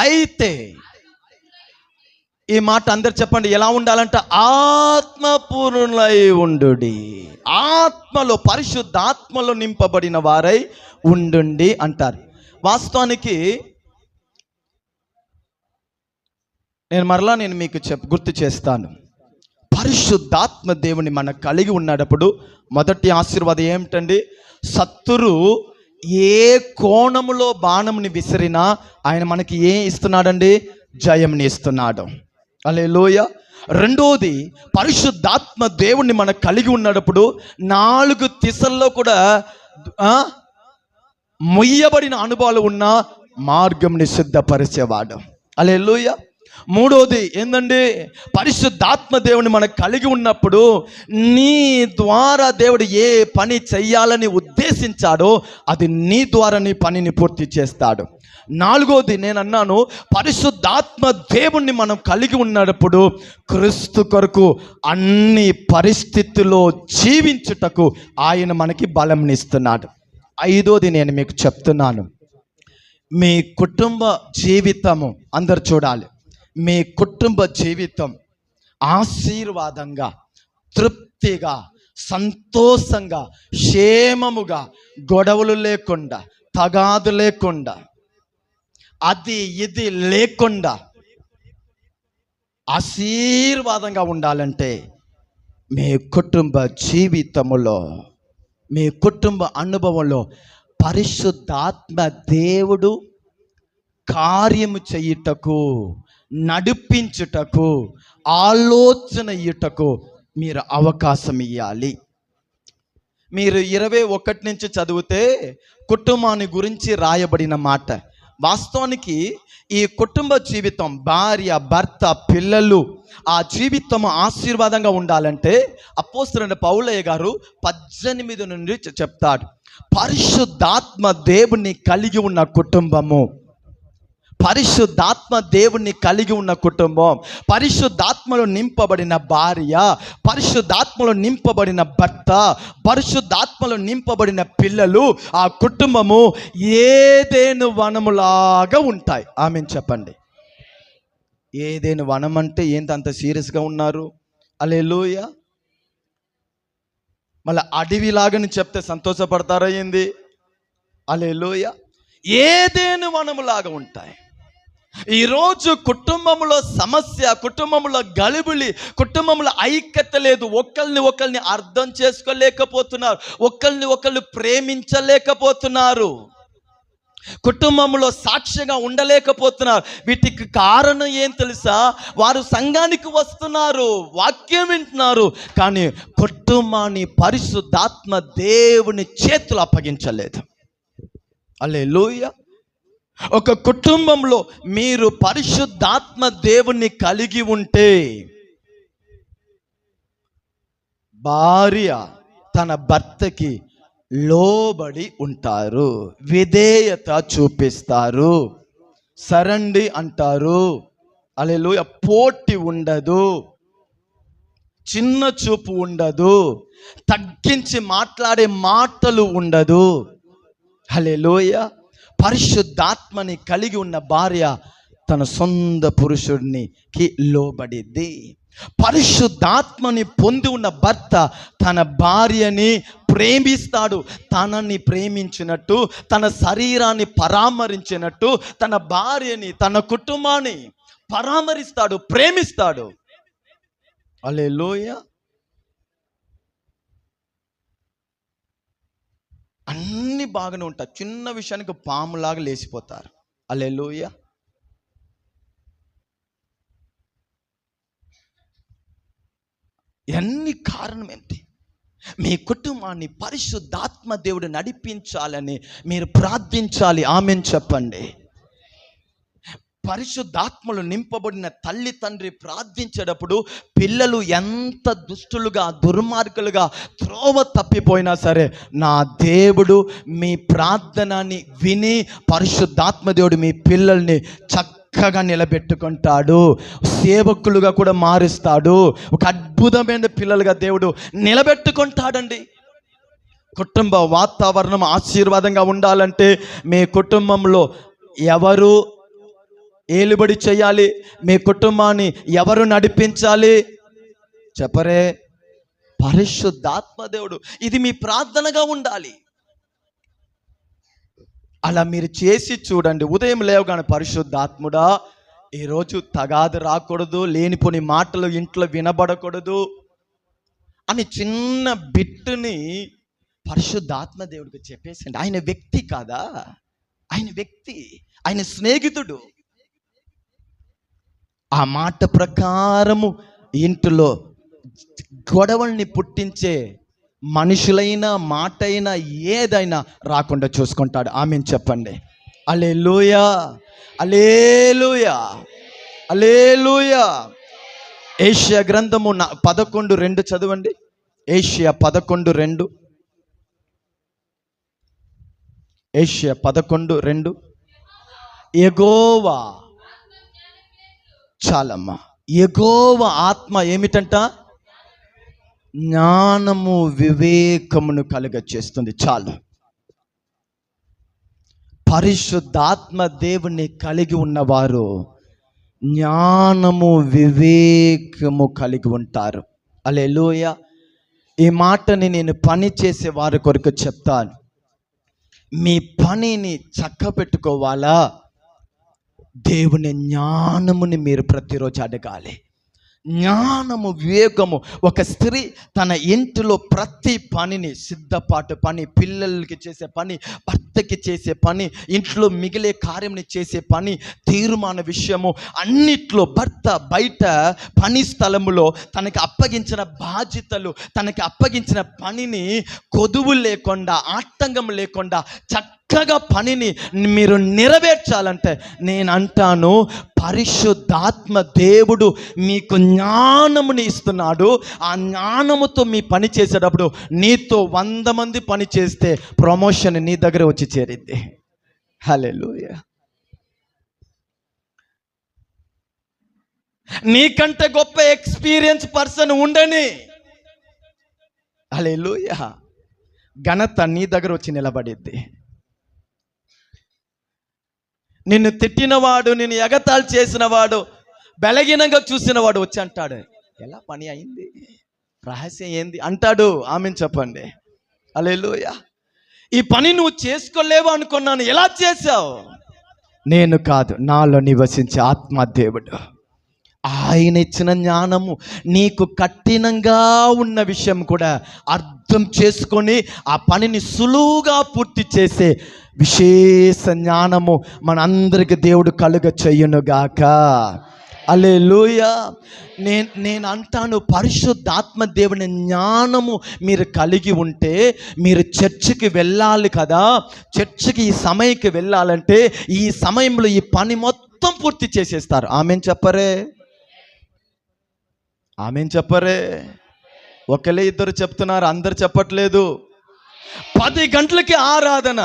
అయితే ఈ మాట అందరు చెప్పండి, ఎలా ఉండాలంట? ఆత్మపూర్ణులై ఉండుడి. ఆత్మలో, పరిశుద్ధాత్మలో నింపబడిన వారై ఉండుండి అంటారు. వాస్తవానికి నేను మీకు గుర్తు చేస్తాను. పరిశుద్ధాత్మ దేవుని మనం కలిగి ఉన్నప్పుడు మొదటి ఆశీర్వాదం ఏమిటండి? శత్రు ఏ కోణములో బాణముని విసిరినా ఆయన మనకి ఏం ఇస్తున్నాడండి? జయంని ఇస్తున్నాడు. హల్లెలూయా. రెండోది, పరిశుద్ధాత్మ దేవుణ్ణి మనం కలిగి ఉన్నప్పుడు 4 దిశల్లో కూడా మొయ్యబడిన అనుభవాలు ఉన్న మార్గంని సిద్ధపరిచేవాడు. హల్లెలూయా. మూడోది ఏందండి? పరిశుద్ధాత్మ దేవుని మనం కలిగి ఉన్నప్పుడు నీ ద్వారా దేవుడు ఏ పని చెయ్యాలని ఉద్దేశించాడో అది నీ ద్వారా నీ పనిని పూర్తి చేస్తాడు. నాలుగోది నేను అన్నాను, పరిశుద్ధాత్మ దేవుణ్ణి మనం కలిగి ఉన్నప్పుడు క్రీస్తు కొరకు అన్ని పరిస్థితుల్లో జీవించుటకు ఆయన మనకి బలంనిస్తున్నాడు. ఐదోది నేను మీకు చెప్తున్నాను, మీ కుటుంబ జీవితము అందరు చూడాలి. మీ కుటుంబ జీవితం ఆశీర్వాదంగా, తృప్తిగా, సంతోషంగా, క్షేమముగా, గొడవలు లేకుండా, తగాదు లేకుండా, అది ఇది లేకుండా ఆశీర్వాదంగా ఉండాలంటే మీ కుటుంబ జీవితములో, మీ కుటుంబ అనుభవంలో పరిశుద్ధాత్మ దేవుడు కార్యము చేయుటకు, నడిపించుటకు, ఆలోచన ఇయ్యుటకు మీరు అవకాశం ఇవ్వాలి. మీరు 21 నుంచి చదివితే కుటుంబాన్ని గురించి రాయబడిన మాట. వాస్తవానికి ఈ కుటుంబ జీవితం, భార్య, భర్త, పిల్లలు, ఆ జీవితం ఆశీర్వాదంగా ఉండాలంటే అపోస్తలుడైన పౌలయ్య గారు 18 నుండి చెప్తాడు. పరిశుద్ధాత్మ దేవుని కలిగి ఉన్న కుటుంబము, పరిశుద్ధాత్మ దేవుణ్ణి కలిగి ఉన్న కుటుంబం, పరిశుద్ధాత్మలో నింపబడిన భార్య, పరిశుద్ధాత్మలో నింపబడిన భర్త, పరిశుద్ధాత్మలో నింపబడిన పిల్లలు, ఆ కుటుంబము ఏదెను వనములాగా ఉంటాయి. ఆమేన్ చెప్పండి. ఏదెను వనం అంటే ఏంటి అంత సీరియస్గా ఉన్నారు? హల్లెలూయా. మళ్ళీ అడవిలాగని చెప్తే సంతోషపడతారా ఏంది? హల్లెలూయా. ఏదెను వనములాగా ఉంటాయి. ఈరోజు కుటుంబంలో సమస్య, కుటుంబంలో గలిబిలి, కుటుంబంలో ఐక్యత లేదు. ఒకరిని అర్థం చేసుకోలేకపోతున్నారు, ఒకరిని ప్రేమించలేకపోతున్నారు, కుటుంబంలో సాక్ష్యంగా ఉండలేకపోతున్నారు. వీటికి కారణం ఏం తెలుసా? వారు సంఘానికి వస్తున్నారు, వాక్యం వింటున్నారు, కానీ కుటుంబాన్ని పరిశుద్ధాత్మ దేవుని చేతులు అప్పగించలేదు. హల్లెలూయా. ఒక కుటుంబంలో మీరు పరిశుద్ధాత్మ దేవుణ్ణి కలిగి ఉంటే భార్య తన భర్తకి లోబడి ఉంటారు, విధేయత చూపిస్తారు, సరండి అంటారు. హల్లెలూయా. పోటీ ఉండదు, చిన్న చూపు ఉండదు, తగ్గించి మాట్లాడే మాటలు ఉండదు. హల్లెలూయా. పరిశుద్ధాత్మని కలిగి ఉన్న భార్య తన సొంత పురుషుడికి లోబడిద్ది. పరిశుద్ధాత్మని పొంది ఉన్న భర్త తన భార్యని ప్రేమిస్తాడు. తనని ప్రేమించినట్టు, తన శరీరాన్ని పరామరించినట్టు తన భార్యని, తన కుటుంబాన్ని పరామరిస్తాడు, ప్రేమిస్తాడు. హల్లెలూయా. అన్నీ బాగానే ఉంటాయి, చిన్న విషయానికి పాములాగా లేచిపోతారు. హల్లెలూయా. ఇవన్నీ కారణం ఏంటి? మీ కుటుంబాన్ని పరిశుద్ధాత్మ దేవుడు నడిపించాలని మీరు ప్రార్థించాలి. ఆమేన్ చెప్పండి. పరిశుద్ధాత్మలు నింపబడిన తల్లి తండ్రి ప్రార్థించేటప్పుడు పిల్లలు ఎంత దుష్టులుగా, దుర్మార్గులుగా, త్రోవ తప్పిపోయినా సరే నా దేవుడు మీ ప్రార్థనని విని పరిశుద్ధాత్మ దేవుడు మీ పిల్లల్ని చక్కగా నిలబెట్టుకుంటాడు, సేవకులుగా కూడా మారుస్తాడు, ఒక అద్భుతమైన పిల్లలుగా దేవుడు నిలబెట్టుకుంటాడండి. కుటుంబ వాతావరణం ఆశీర్వాదంగా ఉండాలంటే మీ కుటుంబంలో ఎవరు ఏలుబడి చేయాలి? మీ కుటుంబాన్ని ఎవరు నడిపించాలి? చెప్పరే? పరిశుద్ధాత్మ దేవుడు. ఇది మీ ప్రార్థనగా ఉండాలి. అలా మీరు చేసి చూడండి. ఉదయం లేవగానే పరిశుద్ధాత్ముడా ఈరోజు తగాదు రాకూడదు, లేనిపోని మాటలు ఇంట్లో వినబడకూడదు అని చిన్న బిట్టుని పరిశుద్ధాత్మ దేవుడికి చెప్పేసండి. ఆయన వ్యక్తి కాదా? ఆయన వ్యక్తి, ఆయన స్నేహితుడు. ఆ మాట ప్రకారము ఇంటిలో గొడవల్ని పుట్టించే మనుషులైనా, మాటైనా, ఏదైనా రాకుండా చూసుకుంటాడు. ఆమేన్ చెప్పండి. హల్లెలూయా, హల్లెలూయా, హల్లెలూయా. ఏషియా గ్రంథము 11:2 చదవండి. ఏషియా 11:2. ఏషియా 11:2. యెహోవా, చాలమ్మా, యెహోవా ఆత్మ ఏమిటంట? జ్ఞానము వివేకమును కలుగచేస్తుంది. చాలు. పరిశుద్ధాత్మ దేవుని కలిగి ఉన్నవారు జ్ఞానము వివేకము కలిగి ఉంటారు. హల్లెలూయా. ఈ మాటని నేను పని చేసే వారి కొరకు చెప్తాను. మీ పనిని చక్కబెట్టుకోవాలా? దేవుని జ్ఞానముని మీరు ప్రతిరోజు అడగాలి. జ్ఞానము, వివేకము. ఒక స్త్రీ తన ఇంటిలో ప్రతి పనిని, సిద్ధపాటు పని, పిల్లలకి చేసే పని, భర్తకి చేసే పని, ఇంట్లో మిగిలే కార్యంని చేసే పని, తీర్మాన విషయము అన్నిట్లో, భర్త బయట పని స్థలములో తనకి అప్పగించిన బాధ్యతలు, తనకి అప్పగించిన పనిని కొదువు లేకుండా, ఆటంకం లేకుండా చక్కగా పనిని మీరు నెరవేర్చాలంటే నేను అంటాను, పరిశుద్ధాత్మ దేవుడు మీకు జ్ఞానముని ఇస్తున్నాడు. ఆ జ్ఞానముతో మీ పని చేసేటప్పుడు నీతో 100 మంది పని చేస్తే ప్రమోషన్ నీ దగ్గర వచ్చి చేరింది. హల్లెలూయా. నీకంటే గొప్ప ఎక్స్పీరియన్స్ పర్సన్ ఉండని, హల్లెలూయా, ఘనత నీ దగ్గర వచ్చి నిలబడిద్ది. నిన్ను తిట్టినవాడు, నిన్ను ఎగతాళి చేసినవాడు, బలహీనంగా చూసినవాడు వచ్చి అంటాడు, ఎలా పని అయింది, రహస్యం ఏంది అంటాడు. ఆమెను చెప్పండి. హల్లెలూయా. ఈ పని నువ్వు చేసుకోలేవు అనుకున్నాను, ఎలా చేశావు? నేను కాదు, నాలో నివసించే ఆత్మదేవుడు, ఆయన ఇచ్చిన జ్ఞానము. నీకు కఠినంగా ఉన్న విషయం కూడా అర్థం చేసుకొని ఆ పనిని సులువుగా పూర్తి చేసే విశేష జ్ఞానము మనందరికి దేవుడు కలుగ చెయ్యునుగాక. హల్లెలూయా. నేను అంటాను, పరిశుద్ధాత్మ దేవుని జ్ఞానము మీరు కలిగి ఉంటే మీరు చర్చికి వెళ్ళాలి కదా. చర్చికి ఈ సమయంకి వెళ్ళాలంటే ఈ సమయంలో ఈ పని మొత్తం పూర్తి చేసేస్తారు. ఆమెన్ చెప్పరే, ఆమెన్ చెప్పరే. ఒకలే ఇద్దరు చెప్తున్నారు, అందరు చెప్పట్లేదు. 10 గంటలకి ఆరాధన,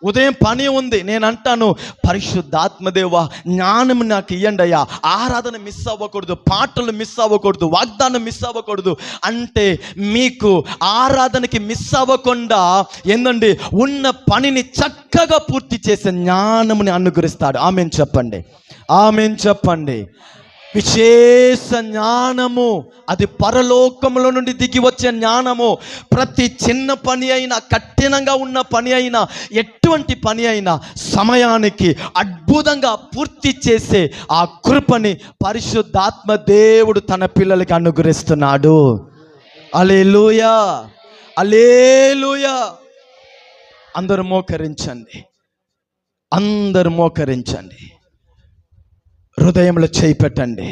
ఉదయం పని ఉంది. నేను అంటాను, పరిశుద్ధాత్మదేవా జ్ఞానం నాకు ఇయ్యండి అయ్యా, ఆరాధన మిస్ అవ్వకూడదు, పాటలు మిస్ అవ్వకూడదు, వాగ్దానం మిస్ అవ్వకూడదు అంటే మీకు ఆరాధనకి మిస్ అవ్వకుండా ఏందండి ఉన్న పనిని చక్కగా పూర్తి చేసే జ్ఞానముని అనుగ్రహిస్తాడు. ఆమెన్ చెప్పండి, ఆమెన్ చెప్పండి. విశేష జ్ఞానము, అది పరలోకములో నుండి దిగి వచ్చే జ్ఞానము. ప్రతి చిన్న పని అయినా, కఠినంగా ఉన్న పని అయినా, ఎటువంటి పని అయినా సమయానికి అద్భుతంగా పూర్తి చేసే ఆ కృపని పరిశుద్ధాత్మ దేవుడు తన పిల్లలకి అనుగ్రహిస్తున్నాడు. హల్లెలూయా, హల్లెలూయా. అందరూ మోకరించండి, అందరూ మోకరించండి, హృదయంలో చేయి పెట్టండి.